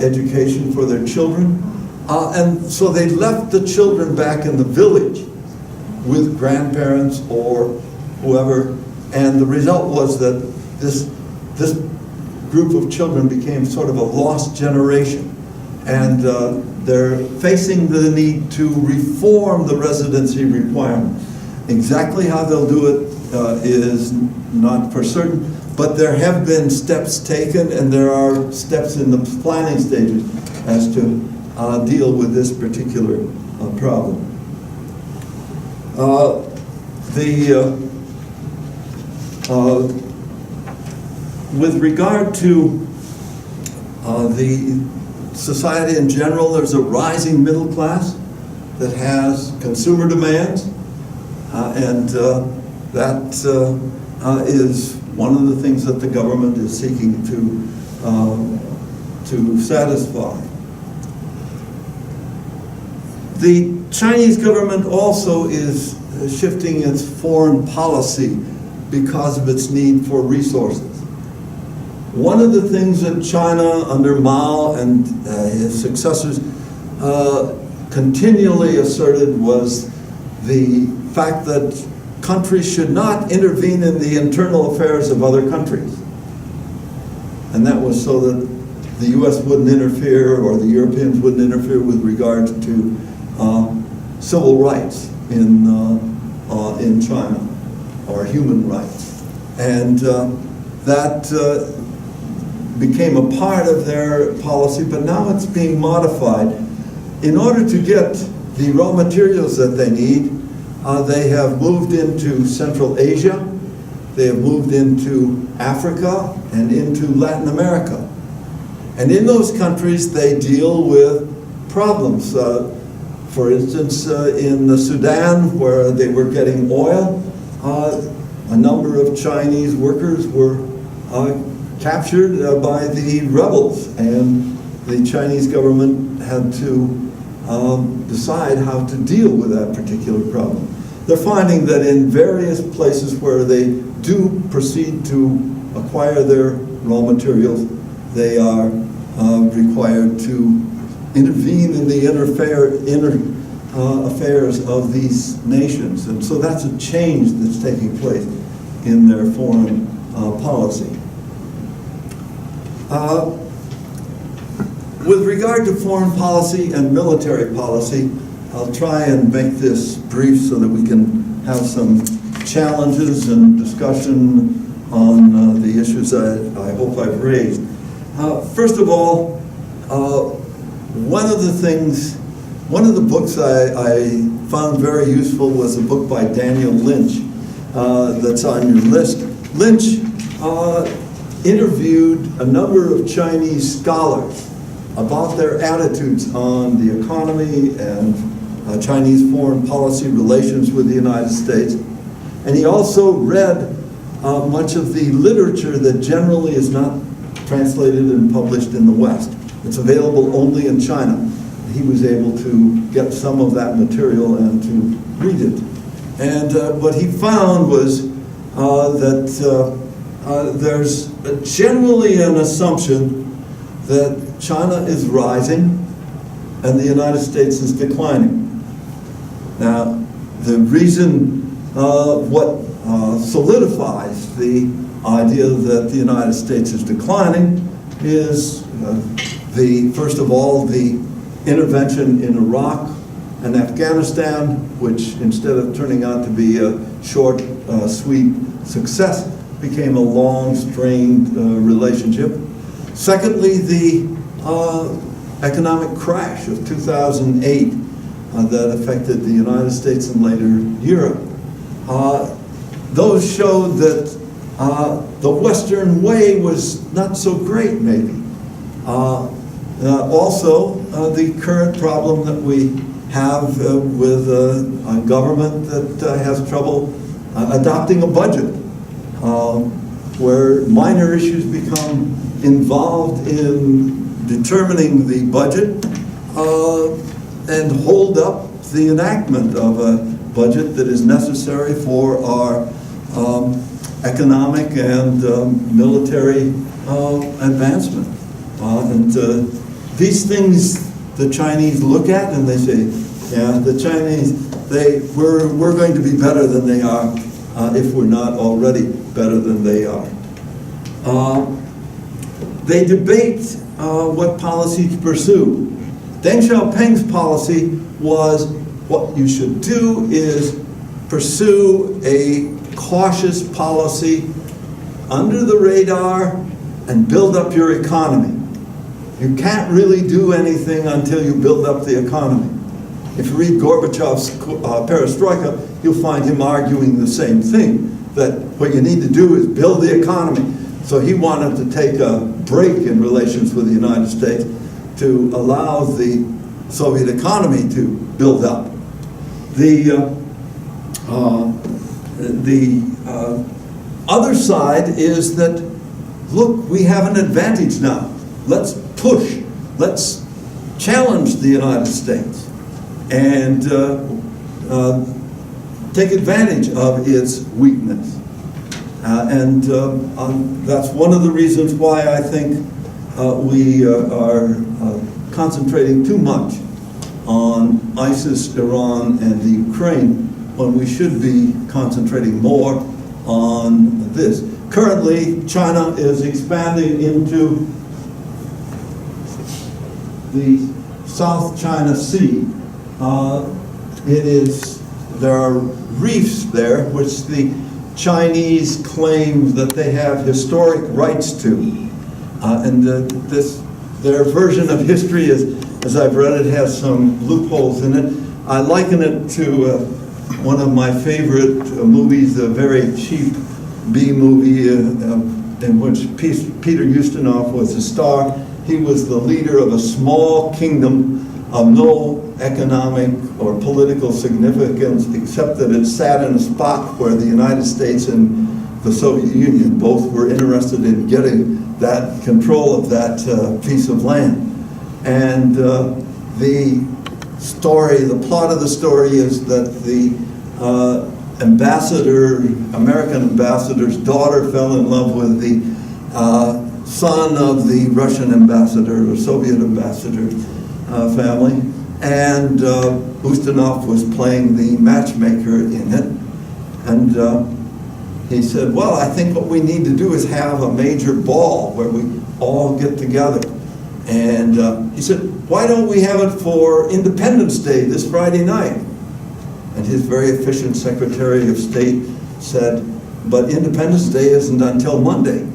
education for their children. And so they left the children back in the village with grandparents or whoever. And the result was that this group of children became sort of a lost generation. And they're facing the need to reform the residency requirement. Exactly how they'll do it is not for certain, but there have been steps taken, and there are steps in the planning stages as to deal with this particular problem. With regard to the society in general, there's a rising middle class that has consumer demands, and that is one of the things that the government is seeking to satisfy. The Chinese government also is shifting its foreign policy because of its need for resources. One of the things that China under Mao and his successors continually asserted was the fact that countries should not intervene in the internal affairs of other countries. And that was so that the US wouldn't interfere, or the Europeans wouldn't interfere with regard to civil rights in China, or human rights. And that became a part of their policy, but now it's being modified. In order to get the raw materials that they need, they have moved into Central Asia, they have moved into Africa, and into Latin America. And in those countries, they deal with problems. For instance, in the Sudan, where they were getting oil, a number of Chinese workers were captured by the rebels, and the Chinese government had to decide how to deal with that particular problem. They're finding that in various places where they do proceed to acquire their raw materials, they are required to intervene in the inner affairs of these nations. And so that's a change that's taking place in their foreign policy. With regard to foreign policy and military policy, I'll try and make this brief so that we can have some challenges and discussion on the issues I hope I've raised. First of all, one of the books I found very useful was a book by Daniel Lynch that's on your list. Lynch interviewed a number of Chinese scholars about their attitudes on the economy and Chinese foreign policy relations with the United States. And he also read much of the literature that generally is not translated and published in the West. It's available only in China. He was able to get some of that material and to read it. And what he found was that there's generally an assumption that China is rising and the United States is declining. Now, the reason what solidifies the idea that the United States is declining is first of all, the intervention in Iraq and Afghanistan, which instead of turning out to be a short, sweet success, became a long, strained relationship. Secondly, the economic crash of 2008 that affected the United States and later Europe. Those showed that the Western way was not so great, maybe. Also, the current problem that we have with a government that has trouble adopting a budget, where minor issues become involved in determining the budget, and hold up the enactment of a budget that is necessary for our economic and military advancement. These things the Chinese look at and they say, yeah, the Chinese, we're going to be better than they are if we're not already better than they are. They debate what policy to pursue. Deng Xiaoping's policy was, what you should do is pursue a cautious policy under the radar and build up your economy. You can't really do anything until you build up the economy. If you read Gorbachev's Perestroika, you'll find him arguing the same thing, that what you need to do is build the economy. So he wanted to take a break in relations with the United States to allow the Soviet economy to build up. The other side is that, look, we have an advantage now. Let's push, let's challenge the United States and take advantage of its weakness. That's one of the reasons why I think we are concentrating too much on ISIS, Iran, and the Ukraine when we should be concentrating more on this. Currently, China is expanding into the South China Sea. There are reefs there which the Chinese claim that they have historic rights to. Their version of history is, as I've read it, has some loopholes in it. I liken it to one of my favorite movies, a very cheap B movie in which Peter Ustinov was a star. He was the leader of a small kingdom of no economic or political significance, except that it sat in a spot where the United States and the Soviet Union both were interested in getting that control of that piece of land. And the plot of the story is that the American ambassador's daughter fell in love with the son of the Russian ambassador or Soviet ambassador family, and Ustinov was playing the matchmaker in it. And he said, well, I think what we need to do is have a major ball where we all get together. And he said, why don't we have it for Independence Day this Friday night? And his very efficient Secretary of State said, but Independence Day isn't until Monday.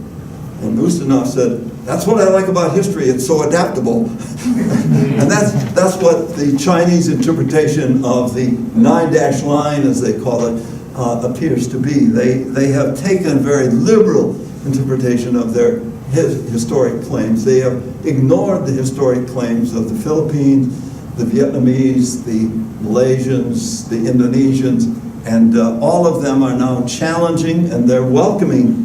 And Ustinov said, that's what I like about history, it's so adaptable. And that's what the Chinese interpretation of the 9-dash line, as they call it, appears to be. They have taken a very liberal interpretation of their historic claims. They have ignored the historic claims of the Philippines, the Vietnamese, the Malaysians, the Indonesians, and all of them are now challenging and they're welcoming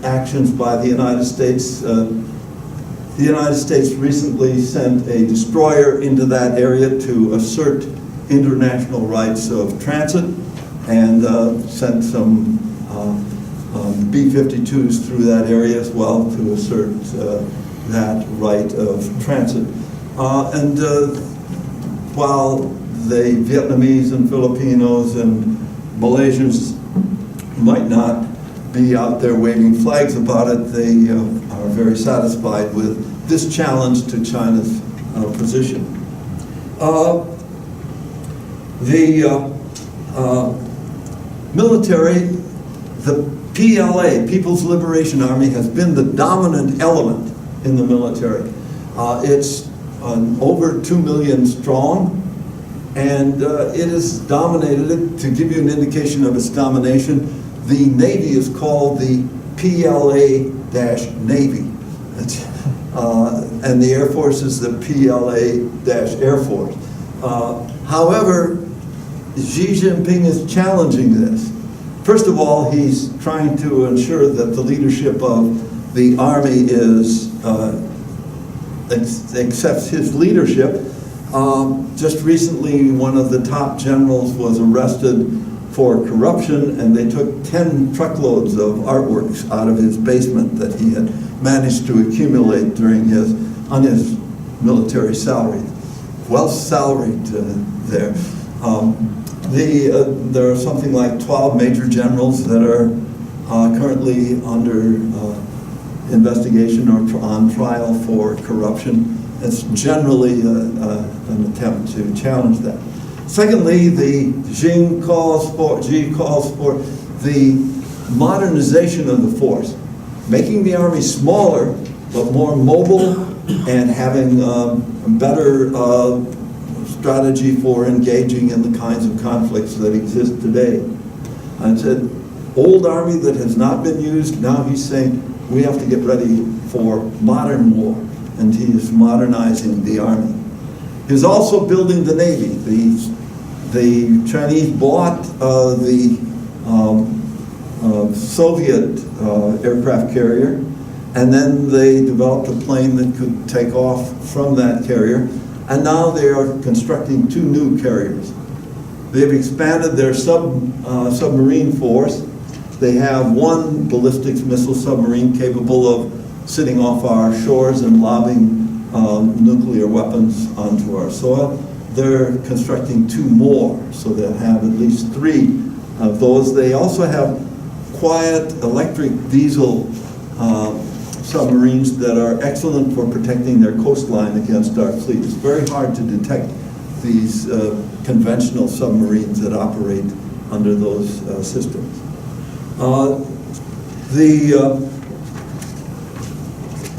actions by the United States. The United States recently sent a destroyer into that area to assert international rights of transit and sent some B-52s through that area as well to assert that right of transit. While the Vietnamese and Filipinos and Malaysians might not be out there waving flags about it, they are very satisfied with this challenge to China's position. The military, the PLA, People's Liberation Army, has been the dominant element in the military. It's over 2 million strong, and it is dominated, to give you an indication of its domination, the Navy is called the PLA-Navy. And the Air Force is the PLA-Air Force. However, Xi Jinping is challenging this. First of all, he's trying to ensure that the leadership of the army is accepts his leadership, Just recently, one of the top generals was arrested for corruption, and they took 10 truckloads of artworks out of his basement that he had managed to accumulate on his military salary. Well salaried there. There are something like 12 major generals that are currently under investigation or on trial for corruption. It's generally an attempt to challenge that. Secondly, the Xi calls for the modernization of the force, making the army smaller but more mobile and having a better strategy for engaging in the kinds of conflicts that exist today. And said, old army that has not been used, now he's saying we have to get ready for modern war, and he is modernizing the army. He's also building the Navy. The Chinese bought the Soviet aircraft carrier, and then they developed a plane that could take off from that carrier, and now they are constructing 2 new carriers. They've expanded their submarine force. They have 1 ballistic missile submarine capable of sitting off our shores and lobbing nuclear weapons onto our soil. They're constructing 2 more, so they'll have at least 3 of those. They also have quiet electric diesel submarines that are excellent for protecting their coastline against our fleet. It's very hard to detect these conventional submarines that operate under those systems.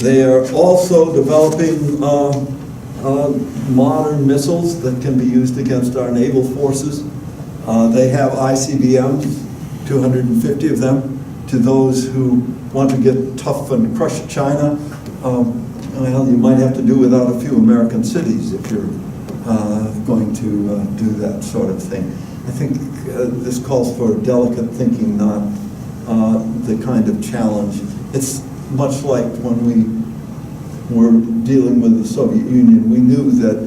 They are also developing modern missiles that can be used against our naval forces. They have ICBMs, 250 of them. To those who want to get tough and crush China, well, you might have to do without a few American cities if you're going to do that sort of thing. I think this calls for delicate thinking, not the kind of challenge. It's much like when we were dealing with the Soviet Union. We knew that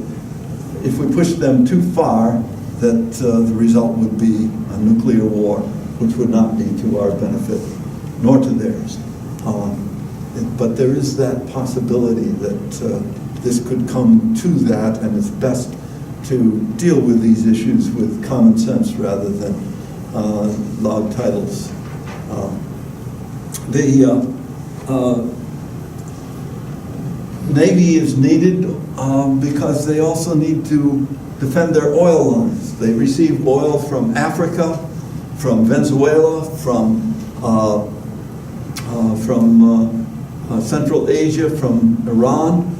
if we pushed them too far, that the result would be a nuclear war, which would not be to our benefit, nor to theirs. But there is that possibility that this could come to that, and it's best to deal with these issues with common sense rather than loud titles. The Navy is needed because they also need to defend their oil lines. They receive oil from Africa, from Venezuela, from Central Asia, from Iran.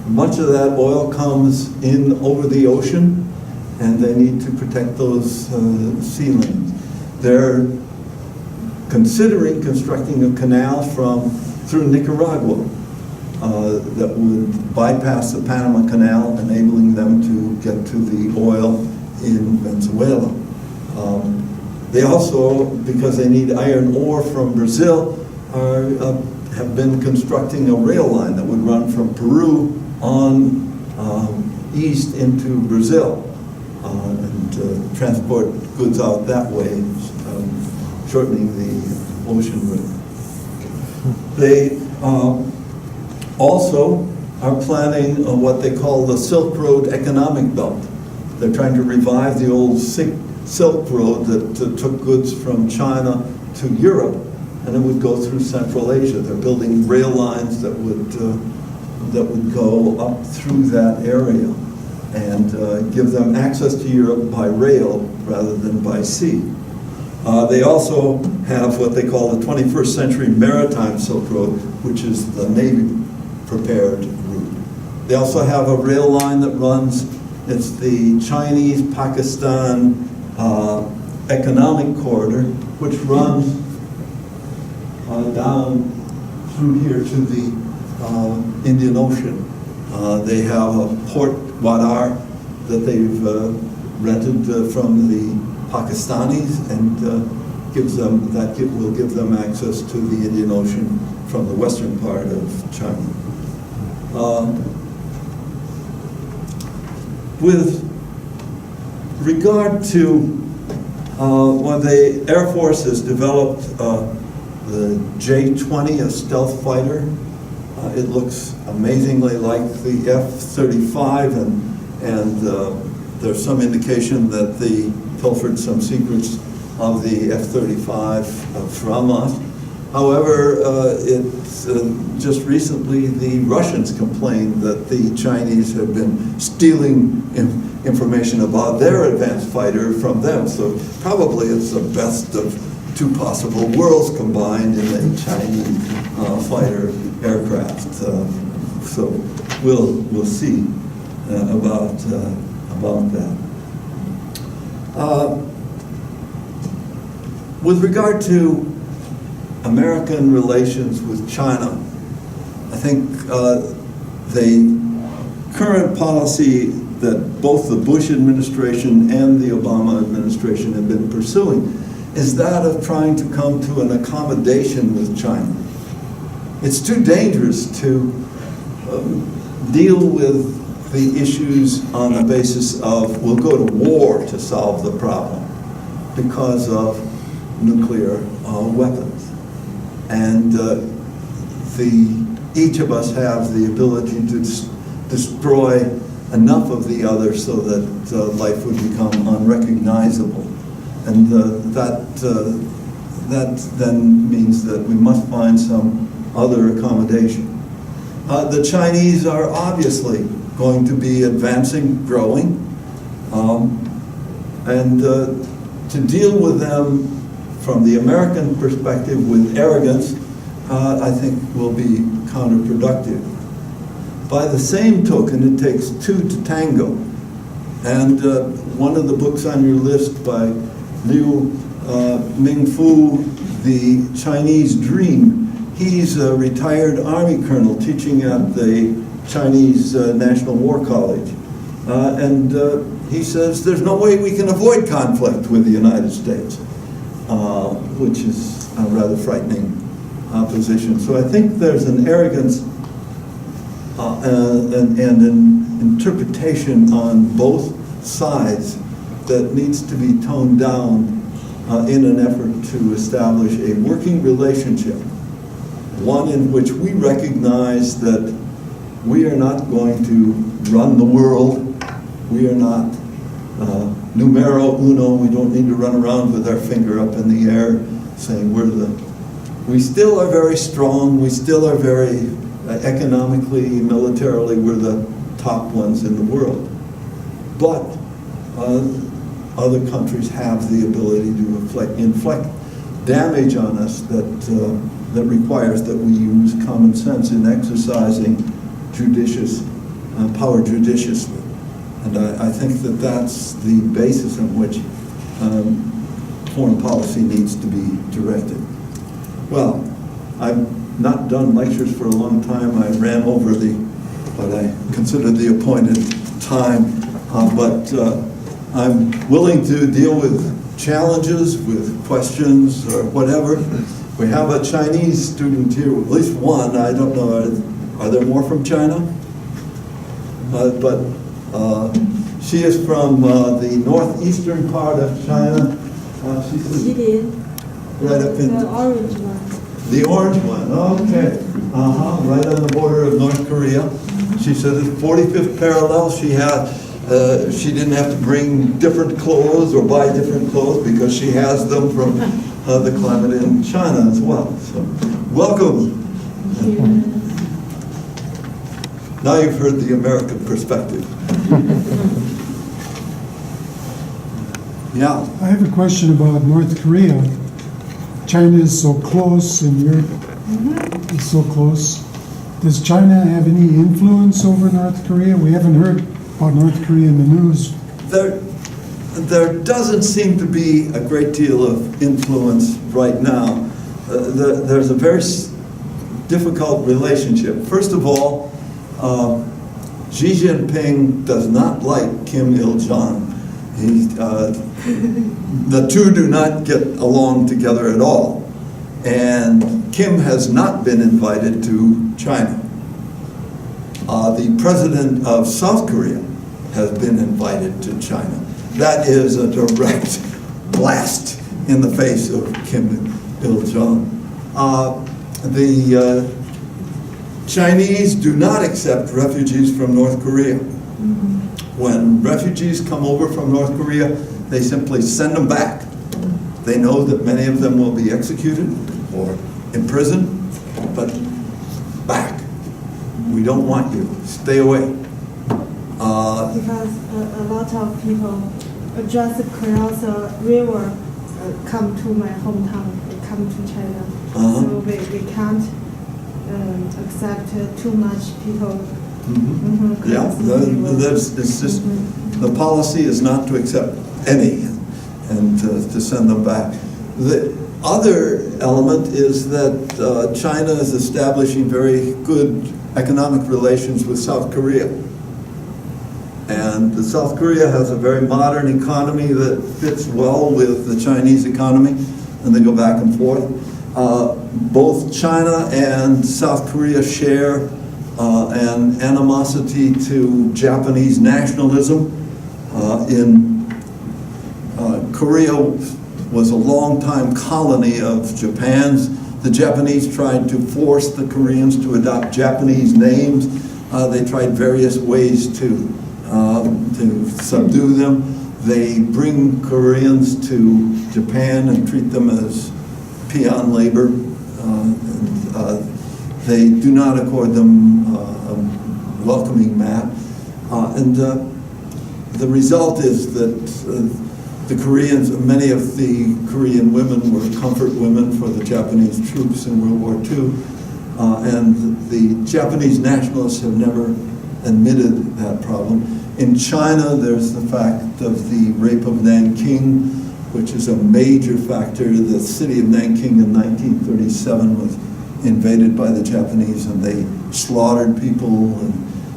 Much of that oil comes in over the ocean, and they need to protect those sea lanes. They're considering constructing a canal through Nicaragua that would bypass the Panama Canal, enabling them to get to the oil in Venezuela. They also, because they need iron ore from Brazil, have been constructing a rail line that would run from Peru on east into Brazil and transport goods out that way, shortening the ocean route. They also are planning what they call the Silk Road economic belt. They're trying to revive the old Silk Road that took goods from China to Europe, and it would go through Central Asia. They're building rail lines that would go up through that area and give them access to Europe by rail rather than by sea. They also have what they call the 21st Century Maritime Silk Road, which is the Navy-prepared route. They also have a rail line that runs, it's the Chinese-Pakistan economic corridor, which runs down through here to the Indian Ocean. They have a port, Wadar, that they've rented from the Pakistanis, and will give them access to the Indian Ocean from the western part of China. with regard to when the Air Force has developed the J-20, a stealth fighter, it looks amazingly like the F-35, and there's some indication that they pilfered some secrets of the F-35 from us. However, just recently the Russians complained that the Chinese had been stealing information about their advanced fighter from them. So probably it's the best of two possible worlds combined in a Chinese fighter aircraft. So we'll see about that. With regard to American relations with China, I think the current policy that both the Bush administration and the Obama administration have been pursuing is that of trying to come to an accommodation with China. It's too dangerous to deal with the issues on the basis of we'll go to war to solve the problem because of nuclear weapons. And each of us have the ability to destroy enough of the other so that life would become unrecognizable. And that then means that we must find some other accommodation. The Chinese are obviously going to be advancing, growing, and to deal with them from the American perspective with arrogance, I think will be counterproductive. By the same token, it takes two to tango. And one of the books on your list by Liu Mingfu, The Chinese Dream, he's a retired Army colonel teaching at the Chinese National War College. And he says there's no way we can avoid conflict with the United States, which is a rather frightening position. So I think there's an arrogance and an interpretation on both sides that needs to be toned down in an effort to establish a working relationship, one in which we recognize that we are not going to run the world. We are not numero uno. We don't need to run around with our finger up in the air saying we still are very strong. We still are very economically, militarily, we're the top ones in the world. But other countries have the ability to inflict damage on us that requires that we use common sense in exercising power judiciously. And I think that that's the basis on which foreign policy needs to be directed. Well, I've not done lectures for a long time. I ran over what I considered the appointed time, but I'm willing to deal with challenges, with questions, or whatever. We have a Chinese student here, at least one. I don't know, are there more from China? But she is from the northeastern part of China. She did. Right up in the orange one. The orange one, okay. Right on the border of North Korea. She said it's 45th parallel. She didn't have to bring different clothes or buy different clothes because she has them from the climate in China as well. So, welcome. Now you've heard the American perspective. Yeah. I have a question about North Korea. China is so close and Europe is so close. Does China have any influence over North Korea? We haven't heard about North Korea in the news. There doesn't seem to be a great deal of influence right now. There's a very difficult relationship. First of all, Xi Jinping does not like Kim Il-sung. The two do not get along together at all. And Kim has not been invited to China. The president of South Korea has been invited to China. That is a direct blast in the face of Kim Il-jung. The Chinese do not accept refugees from North Korea. When refugees come over from North Korea, they simply send them back. They know that many of them will be executed or imprisoned, but back. We don't want you. Stay away. Because a lot of people just cross the river, come to my hometown, they come to China. So we can't accept too much people. Yeah, it's just, the policy is not to accept any and to send them back. The other element is that China is establishing very good economic relations with South Korea. And South Korea has a very modern economy that fits well with the Chinese economy, and they go back and forth. Both China and South Korea share an animosity to Japanese nationalism. Korea was a long-time colony of Japan's. The Japanese tried to force the Koreans to adopt Japanese names. They tried various ways to subdue them. They bring Koreans to Japan and treat them as peon labor. They do not accord them a welcoming mat. The result is that the Koreans, many of the Korean women were comfort women for the Japanese troops in World War II. And the Japanese nationalists have never admitted that problem. In China, there's the fact of the rape of Nanking, which is a major factor. The city of Nanking in 1937 was invaded by the Japanese, and they slaughtered people and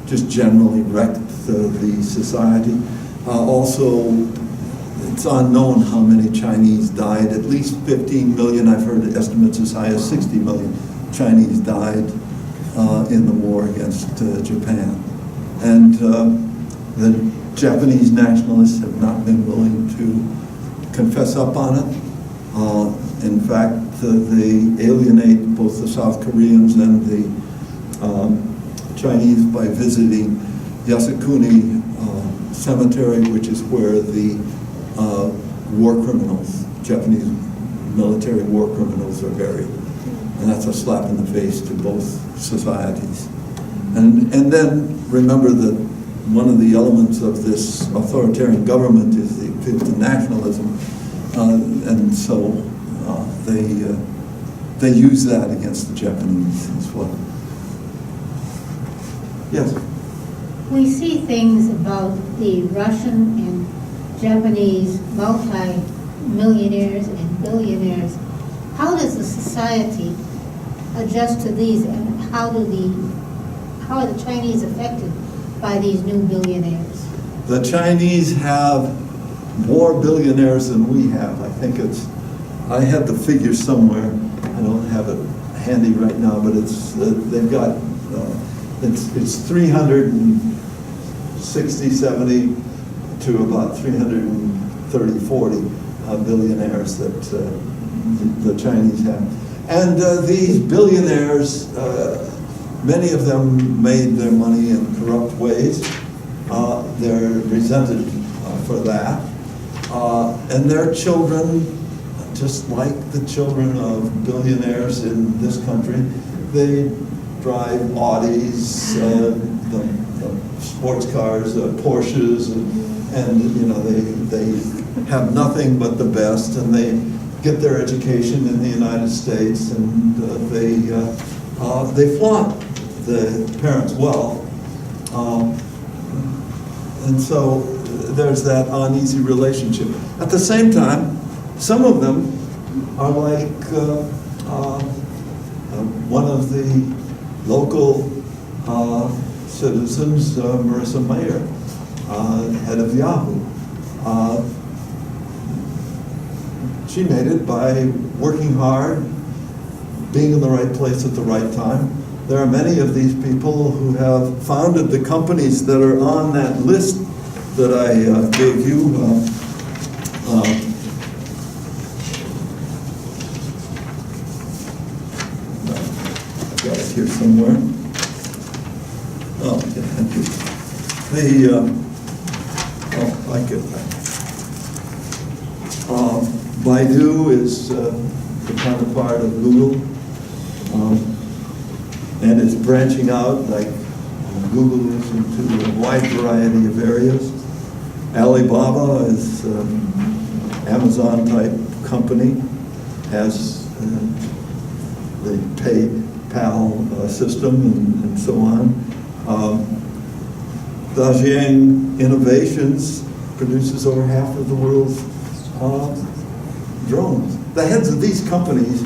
just generally wrecked the society. Also, it's unknown how many Chinese died. At least 15 million, I've heard estimates as high as 60 million Chinese died in the war against Japan. And the Japanese nationalists have not been willing to confess up on it. In fact, they alienate both the South Koreans and the Chinese by visiting Yasukuni Cemetery, which is where the war criminals, Japanese military war criminals, are buried. And that's a slap in the face to both societies. And then remember that one of the elements of this authoritarian government is the nationalism, and so they use that against the Japanese as well. Yes? We see things about the Russian and Japanese multi-millionaires and billionaires. How does the society adjust to these, and how are the Chinese affected by these new billionaires? The Chinese have more billionaires than we have. I think I had the figure somewhere. I don't have it handy right now, but they've got, it's 360, 70 to about 330, 40 billionaires that the Chinese have. And these billionaires, many of them made their money in corrupt ways. They're resented for that. And their children, just like the children of billionaires in this country, they drive Audis, the sports cars, Porsches, and you know, they have nothing but the best, and they get their education in the United States, and they flaunt the parents' wealth. And so there's that uneasy relationship. At the same time, some of them are like one of the local citizens, Marissa Mayer, head of Yahoo. She made it by working hard, being in the right place at the right time. There are many of these people who have founded the companies that are on that list that I gave you. I've got it here somewhere. Oh, yeah, thank you. I get that. Baidu is the counterpart of Google, and it's branching out like Google is into a wide variety of areas. Alibaba is an Amazon-type company, has the PayPal system and so on. Dajiang Innovations produces over half of the world's drones. The heads of these companies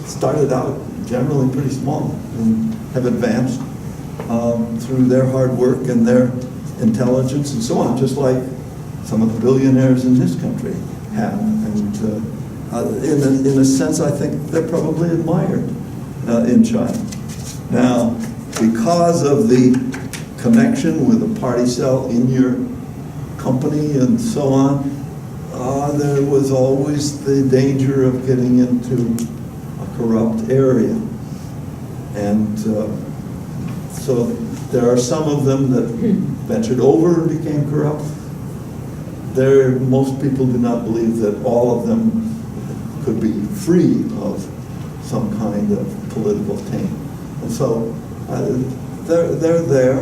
started out generally pretty small and have advanced through their hard work and their intelligence and so on, just like some of the billionaires in this country have. And in a sense, I think they're probably admired in China. Now, because of the connection with a party cell in your company and so on, there was always the danger of getting into a corrupt area. And so there are some of them that ventured over and became corrupt. Most people do not believe that all of them could be free of some kind of political taint. And so they're there.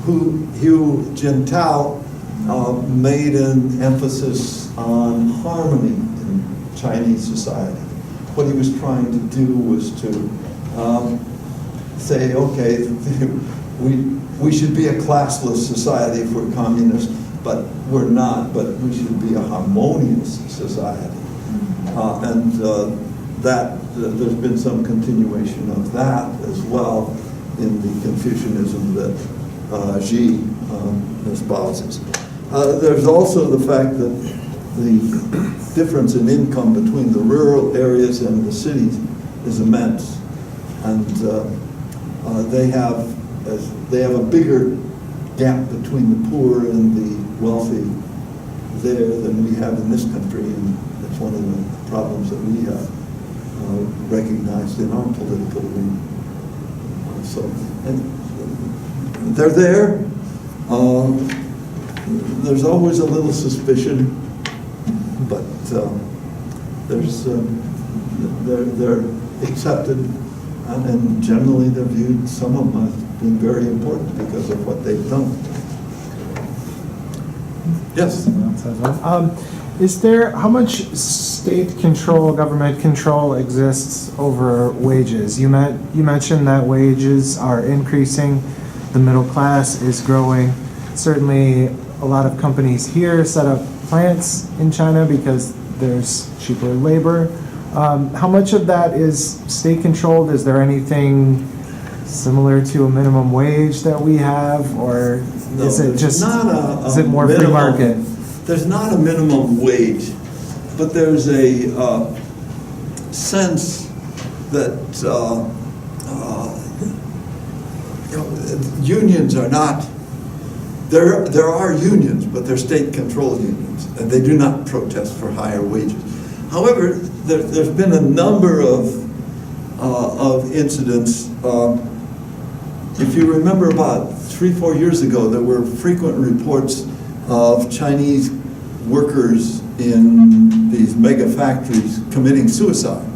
Hu Jintao made an emphasis on harmony in Chinese society. What he was trying to do was to say, okay, we should be a classless society if we're communist, but we're not, but we should be a harmonious society. There's been some continuation of that as well in the Confucianism that Xi espouses. There's also the fact that the difference in income between the rural areas and the cities is immense, and they have a bigger gap between the poor and the wealthy there than we have in this country, and that's one of the problems that we have recognized in our political arena. And they're there. There's always a little suspicion, but they're accepted, and generally they're viewed, some of them, as being very important because of what they've done. Yes? How much state control, government control exists over wages? You mentioned that wages are increasing, the middle class is growing. Certainly a lot of companies here set up plants in China because there's cheaper labor. How much of that is state controlled? Is there anything similar to a minimum wage that we have, or is it just is it more free market? There's not a minimum wage, but there's a sense that unions are not. There are unions, but they're state-controlled unions, and they do not protest for higher wages. However, there's been a number of incidents. If you remember, about 3-4 years ago, there were frequent reports of Chinese workers in these mega factories committing suicide,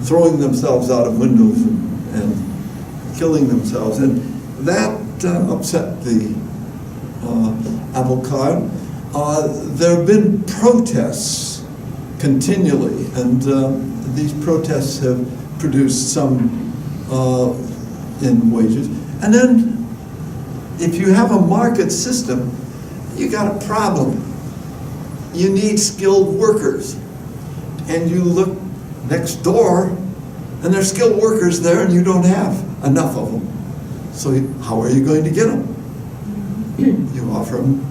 throwing themselves out of windows and killing themselves, and that upset the apple cart. There have been protests continually, and these protests have produced some in wages. And then, if you have a market system, you got a problem. You need skilled workers, and you look next door, and there's skilled workers there, and you don't have enough of them. So how are you going to get them? You offer them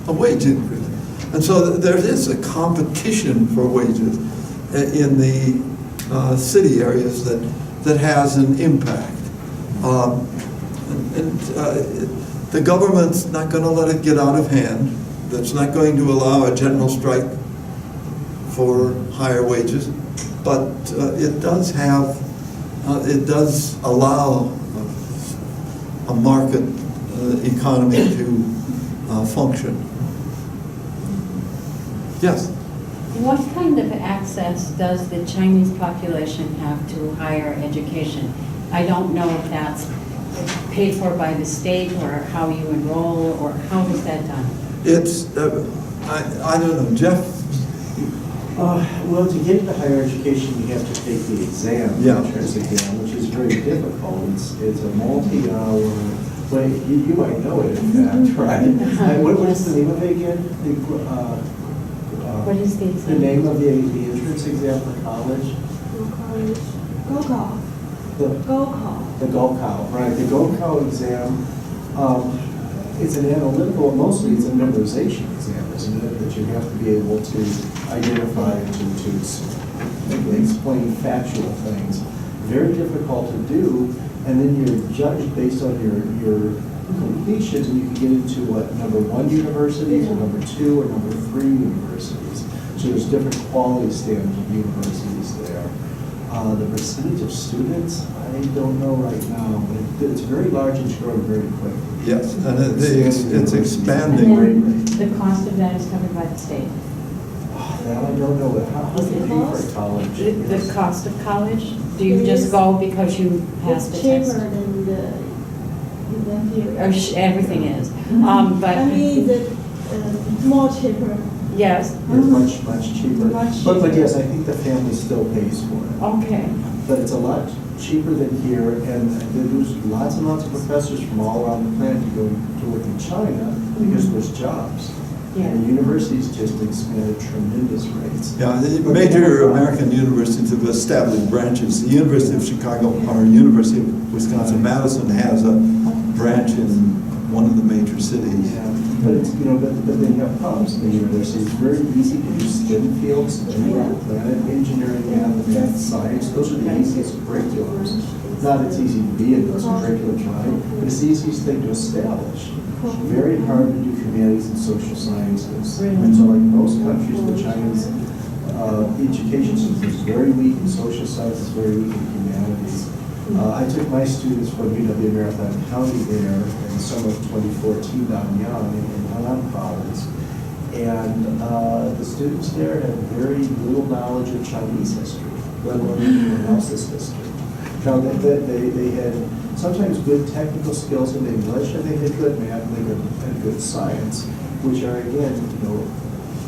a wage increase. And so there is a competition for wages in the city areas that has an impact. And the government's not going to let it get out of hand. That's not going to allow a general strike for higher wages, but it does allow a market economy to function. Yes? What kind of access does the Chinese population have to higher education? I don't know if that's paid for by the state or how you enroll, or how is that done? It's, I don't know, Jeff? Well, to get into higher education, you have to take the exam, the entrance exam, which is very difficult. It's a multi-hour, but you might know it, in fact, right? What is the name of it again? What is the exam? The name of the entrance exam for college? The GoCow, right? The GoCow exam, it's an analytical, mostly it's a memorization exam, isn't it? That you have to be able to identify and to explain factual things. Very difficult to do, and then you're judged based on your completion, and you can get into what, number 1 universities, or number 2, or number 3 universities. So there's different quality standards of universities there. The percentage of students, I don't know right now, but it's very large and it's growing very quickly. Yes, and it's expanding. And then the cost of that is covered by the state. That I don't know. How do you pay for college? The cost of college? Do you just go because you passed the It's test? cheaper than the Everything is. But I mean, more cheaper. yes. It's much cheaper. Much But cheaper. yes, I think the family still pays for it. Okay. But it's a lot cheaper than here, and there's lots and lots of professors from all around the planet who go to work in China because there's jobs. Yeah. And the universities just expand at tremendous rates. Yeah, the major American universities have established branches. The University of Chicago, or University of Wisconsin-Madison has a branch in one of the major cities. Yeah, but it's, but they have problems in the university. It's very easy to do STEM fields, anywhere on the planet, engineering, math, science. Those are the easiest curriculums. Not it's easy to be in those curriculums, right? But it's the easiest thing to establish. Very hard to do humanities and social sciences. And so like most countries, the Chinese education system is very weak in social sciences, very weak in humanities. I took my students from UW Marathon County there in the summer of 2014 down young in Harlan Province. And the students there had very little knowledge of Chinese history, let alone anyone else's history. Now, they had sometimes good technical skills in English, and they had good math, and they had good science, which are, again,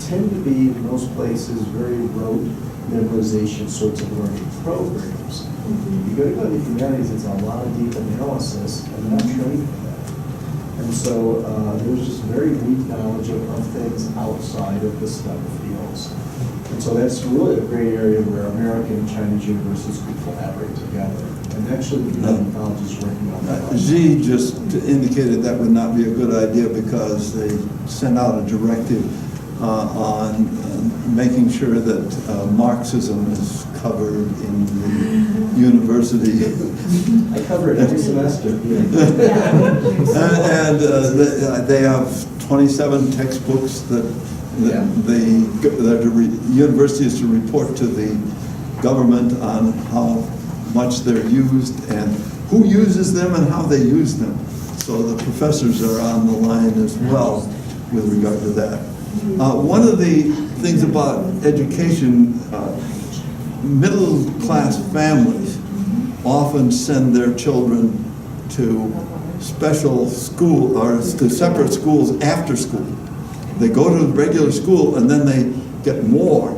tend to be in most places very rote memorization sorts of learning programs. You go to the humanities, it's a lot of deep analysis, and they're not trained for that. And so there's just very weak knowledge of things outside of the STEM fields. And so that's really a great area where American and Chinese universities could collaborate together. And actually, the United College is working on that. Xi just indicated that would not be a good idea because they sent out a directive on making sure that Marxism is covered in the university. I cover it every semester. And they have 27 textbooks that the university is to report to the government on how much they're used and who uses them and how they use them. So the professors are on the line as well with regard to that. One of the things about education, middle-class families often send their children to special school or to separate schools after school. They go to regular school and then they get more.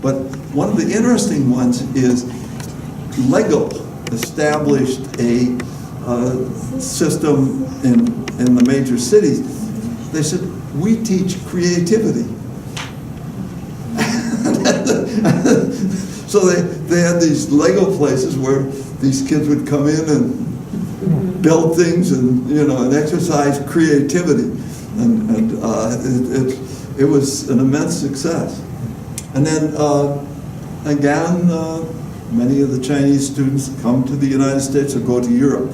But one of the interesting ones is Lego established a system in the major cities. They said, we teach creativity. So they had these Lego places where these kids would come in and build things and and exercise creativity, and it was an immense success. And then again, many of the Chinese students come to the United States or go to Europe,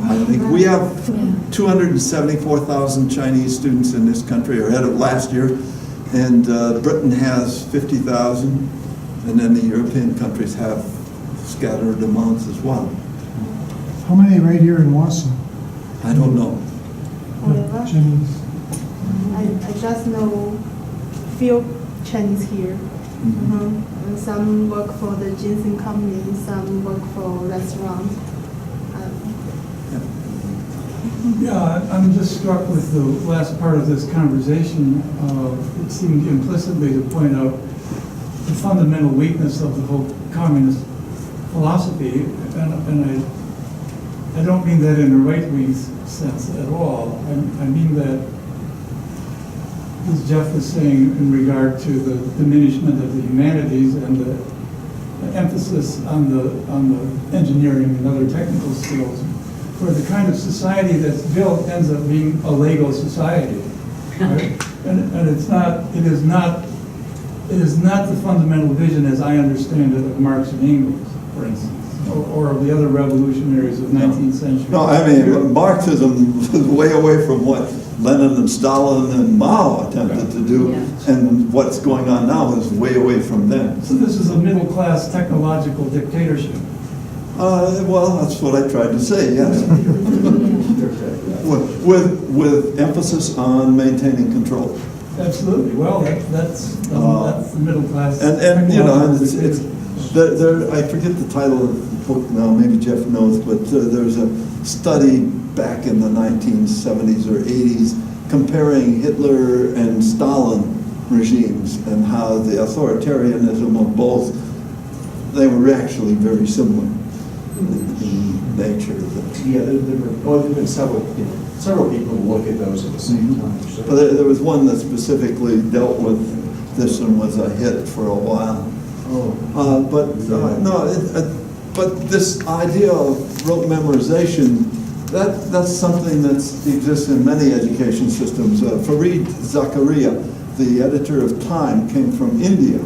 I think we have 274,000 Chinese students in this country, or ahead of last year, and Britain has 50,000, and then the European countries have scattered amounts as well. How many right here in Wausau? I don't know. However, Chinese. I just know few Chinese here. And some work for the ginseng company, some work for restaurant. Yeah, I'm just struck with the last part of this conversation. It seemed implicitly to point out the fundamental weakness of the whole communist philosophy, and I don't mean that in a right-wing sense at all. I mean that, as Jeff was saying, in regard to the diminishment of the humanities and the emphasis on the engineering and other technical skills, where the kind of society that's built ends up being a Lego society, right? And it is not the fundamental vision as I understand it of Marx and Engels, for instance, or of the other revolutionaries of 19th century. No, I mean, Marxism was way away from what Lenin and Stalin and Mao attempted to do, and what's going on now is way away from them. So this is a middle-class technological dictatorship. Well, that's what I tried to say, yes. with emphasis on maintaining control. Absolutely. Well, that's the middle class. And you know, it's technological I forget the title of the book now, maybe Jeff knows, but there's a study back in the 1970s or 80s comparing Hitler and Stalin regimes and how the authoritarianism of both, they were actually very similar in nature. Yeah, there've been several people who look at those at the same time. So. But there was one that specifically dealt with this and was a hit for a while. But this idea of rote memorization, that's something that exists in many education systems. Fareed Zakaria, the editor of Time, came from India,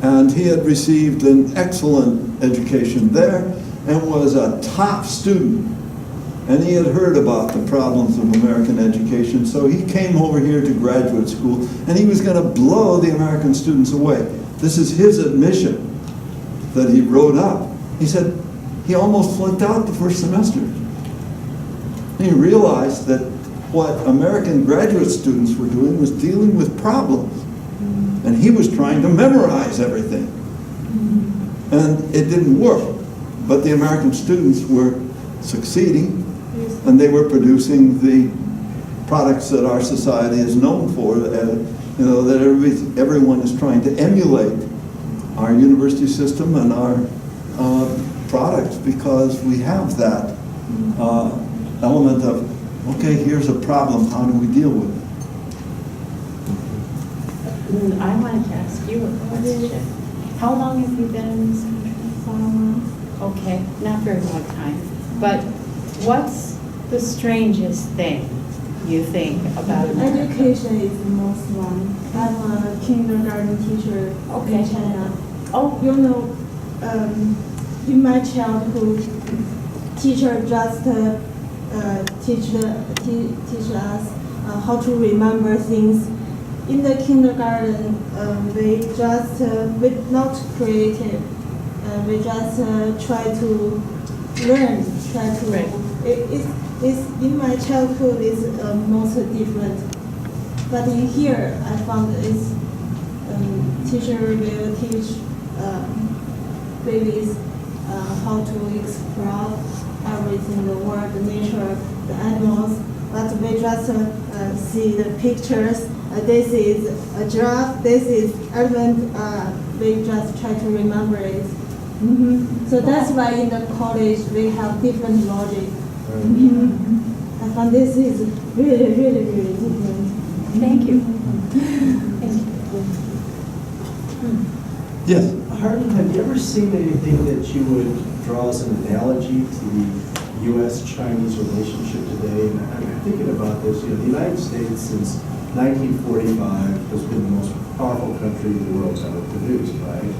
and he had received an excellent education there and was a top student. And he had heard about the problems of American education, so he came over here to graduate school, and he was going to blow the American students away. This is his admission that he wrote up. He said he almost flunked out the first semester. He realized that what American graduate students were doing was dealing with problems, and he was trying to memorize everything. And it didn't work, but the American students were succeeding, and they were producing the products that our society is known for. You know, that everyone is trying to emulate our university system and our products, because we have that element of, okay, here's a problem, how do we deal with it? I wanted to ask you a question. How long have you been in this country? Okay, not very long time. But what's the strangest thing you think about America? Education is the most one. I'm a kindergarten teacher in China. Oh, You know, in my childhood, teacher just teach us how to remember things. In the kindergarten, we just we're not creative. We just try to learn. Right. It's in my childhood is most different. But in here, I found is teacher will teach babies how to explore everything, the world, the nature, the animals. But we just see the pictures. This is a giraffe. This is elephant. We just try to remember it. So that's why in the college we have different logic. I found this is really, really, really different. thank you. Yes. Harlan, have you ever seen anything that you would draw as an analogy to the U.S.-Chinese relationship today? And I'm thinking about this. You know, the United States since 1945 has been the most powerful country the world's ever produced, right?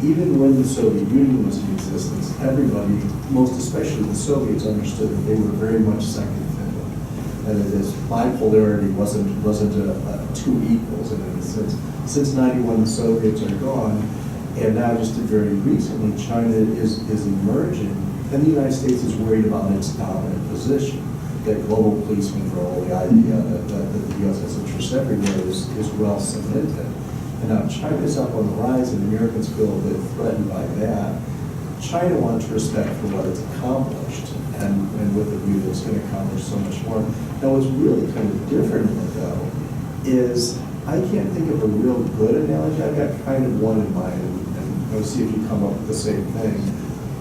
even when the Soviet Union was in existence, everybody, most especially the Soviets, understood that they were very much second fiddle. And that this bipolarity wasn't two equals in any sense. Since 91, the Soviets are gone, and now just very recently, China is emerging, and the United States is worried about its dominant position. That global policeman role, the idea that the U.S. has interests everywhere is well cemented. And now China's up on the rise, and Americans feel a bit threatened by that. China wants respect for what it's accomplished, and with the view that it's going to accomplish so much more. Now, what's really kind of different, though, is I can't think of a real good analogy. I've got kind of one in mind, and I'll see if you come up with the same thing.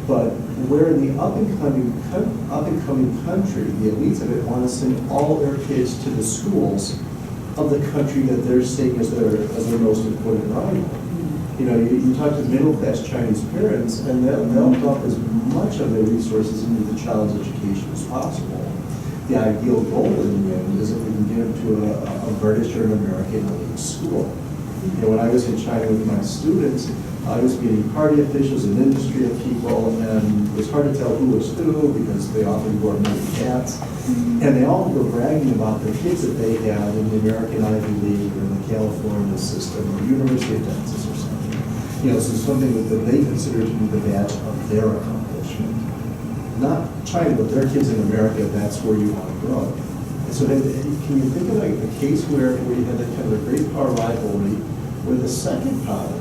But where in the up-and-coming country, the elites of it want to send all their kids to the schools of the country that they're seeing as their most important rival. You know, you talk to middle-class Chinese parents, and they'll dump as much of their resources into the child's education as possible. The ideal goal in the end is if we can get them to a British or an American elite school. You know, when I was in China with my students, I was meeting party officials and industry people, and it was hard to tell who was who because they often wore many hats. And they all were bragging about the kids that they had in the American Ivy League or in the California system or University of Texas or something. You know, so something that they consider to be the badge of their accomplishment. Not China, but their kids in America, that's where you want to go. And so then, can you think of like a case where you had that kind of a great power rivalry where the second power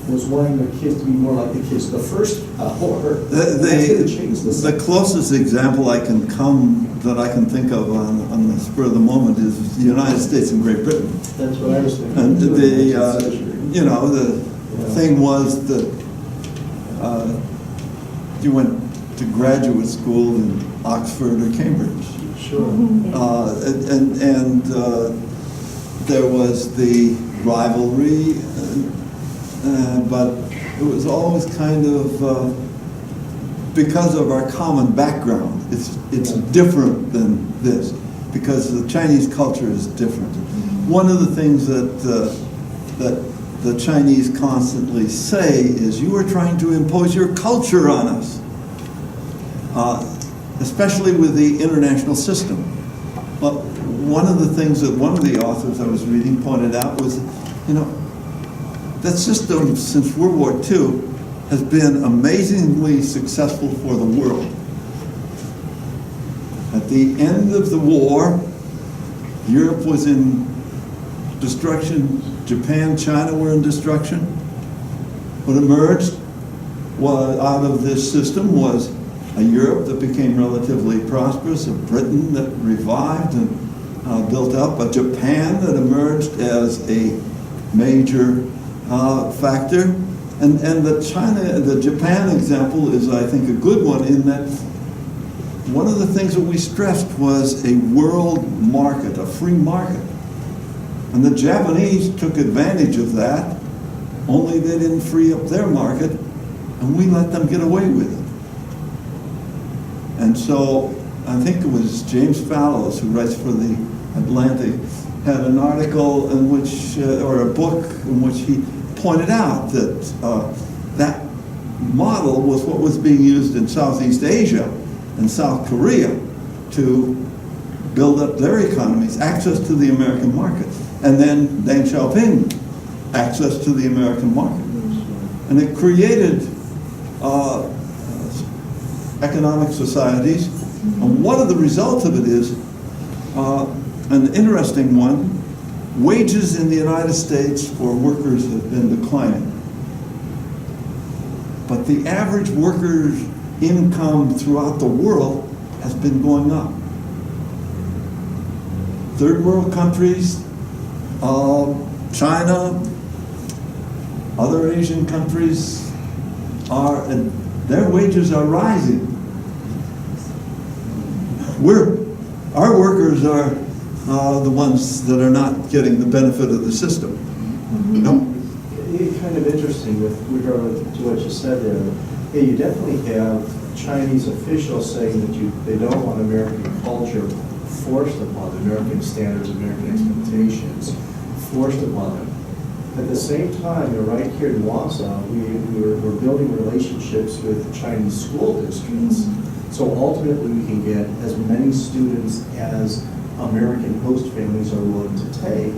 was wanting their kids to be more like the kids of the first power? The closest example I can think of on the spur of the moment is the United States and Great Britain. That's what I was thinking. And the thing was that you went to graduate school in Oxford or Cambridge. Sure. And there was the rivalry, but it was always kind of because of our common background. It's different than this because the Chinese culture is different. One of the things that the Chinese constantly say is, you are trying to impose your culture on us, especially with the international system. But one of the things that one of the authors I was reading pointed out was, that system since World War II has been amazingly successful for the world. At the end of the war, Europe was in destruction, Japan, China were in destruction. What emerged out of this system was a Europe that became relatively prosperous, a Britain that revived and built up, a Japan that emerged as a major factor. And the Japan example is, I think, a good one in that one of the things that we stressed was a world market, a free market. And the Japanese took advantage of that, only they didn't free up their market, and we let them get away with it. And so I think it was James Fallows, who writes for the Atlantic, had an article in which, or a book in which he pointed out that that model was what was being used in Southeast Asia and South Korea to build up their economies, access to the American market. And then Deng Xiaoping, access to the American market. And it created economic societies. And one of the results of it is, an interesting one, wages in the United States for workers have been declining. But the average worker's income throughout the world has been going up. Third world countries, China, other Asian countries, their wages are rising. Our workers are the ones that are not getting the benefit of the system. It's kind of interesting with regard to what you said there. Yeah, you definitely have Chinese officials saying that they don't want American culture forced upon them, American standards, American expectations forced upon them. At the same time, right here in Wausau, we're building relationships with Chinese school districts. So ultimately, we can get as many students as American host families are willing to take.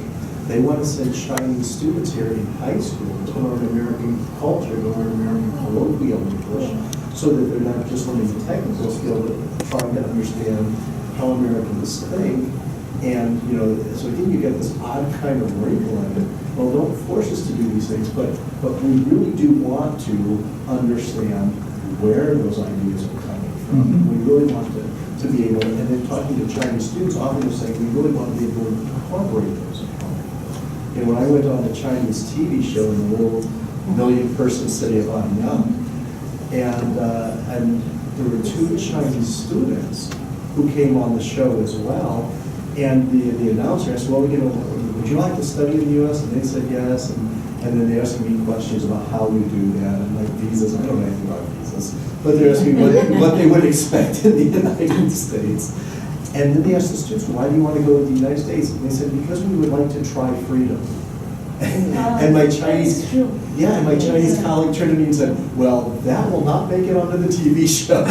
They want to send Chinese students here in high school to learn American culture, to learn American colloquial English, so that they're not just learning the technical skill, but trying to understand how Americans think. And, you know, so here you get this odd kind of wrinkle in it. Well, don't force us to do these things, but we really do want to understand where those ideas are coming from. We really want to be able, and then talking to Chinese students, often they're saying, we really want to be able to incorporate those. And when I went on a Chinese TV show in the little million-person city of Anyang, and there were 2 Chinese students who came on the show as well. And the announcer asked, well, you know, would you like to study in the U.S.? And they said yes. And then they asked me questions about how we do that, and like visas. I don't know anything about visas, but they're asking what they would expect in the United States. And then they asked the students, why do you want to go to the United States? And they said, because we would like to try freedom. And my Chinese, and my Chinese colleague turned to me and said, well, that will not make it onto the TV show.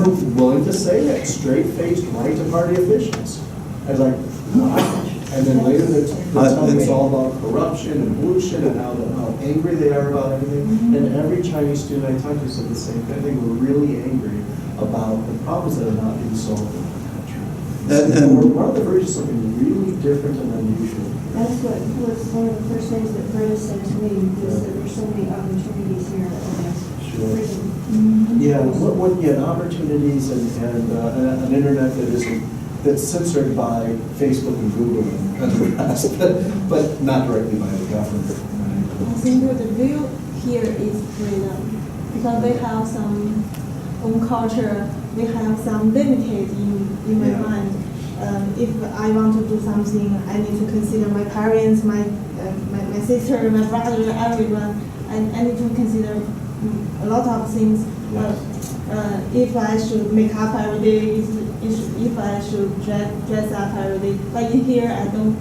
We're willing to say that, straight-faced right to party officials. I was like, wow. And then later they're telling us all about corruption and pollution and how angry they are about everything. And every Chinese student I talked to said the same thing. They were really angry about the problems that are not being solved in the country. And we're on the verge of something really different and unusual. That's what was one of the first things that Brenda said to me, was that there's so many opportunities here. Sure. Opportunities and an internet that isn't, that's censored by Facebook and Google and the rest, but not directly by the government. I think the view here is freedom, because they have some own culture, they have some limited in my mind. If I want to do something, I need to consider my parents, my sister, my brother, everyone. I need to consider a lot of things. If I should make up every day, if I should dress up every day. But in here, I don't.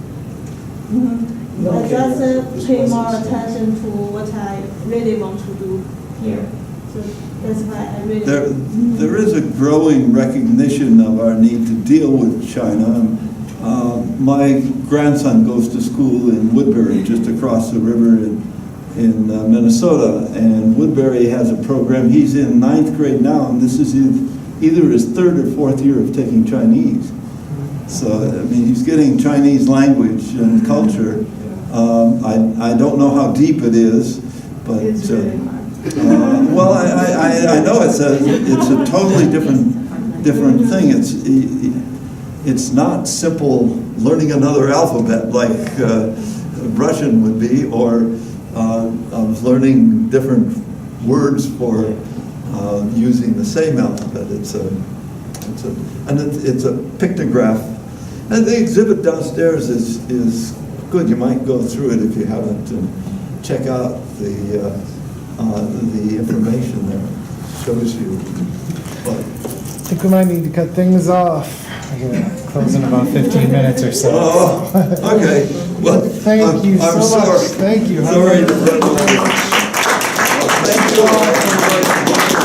I just pay more attention to what I really want to do here. So that's why I really. There is a growing recognition of our need to deal with China. My grandson goes to school in Woodbury, just across the river in Minnesota, and Woodbury has a program. He's in 9th grade now, and this is either his 3rd or 4th year of taking Chinese. So, I mean, he's getting Chinese language and culture. I don't know how deep it is, but It's really hard. well, I know it's a totally different thing. It's not simple learning another alphabet like Russian would be, or of learning different words for using the same alphabet. It's a pictograph, and the exhibit downstairs is good. You might go through it if you haven't, and check out the information there. It shows you. But I think we might need to cut things off. We're gonna close in about 15 minutes or so. oh, okay. Well, Thank you I'm so much. sorry. Thank you. Sorry to run over. Thank you all for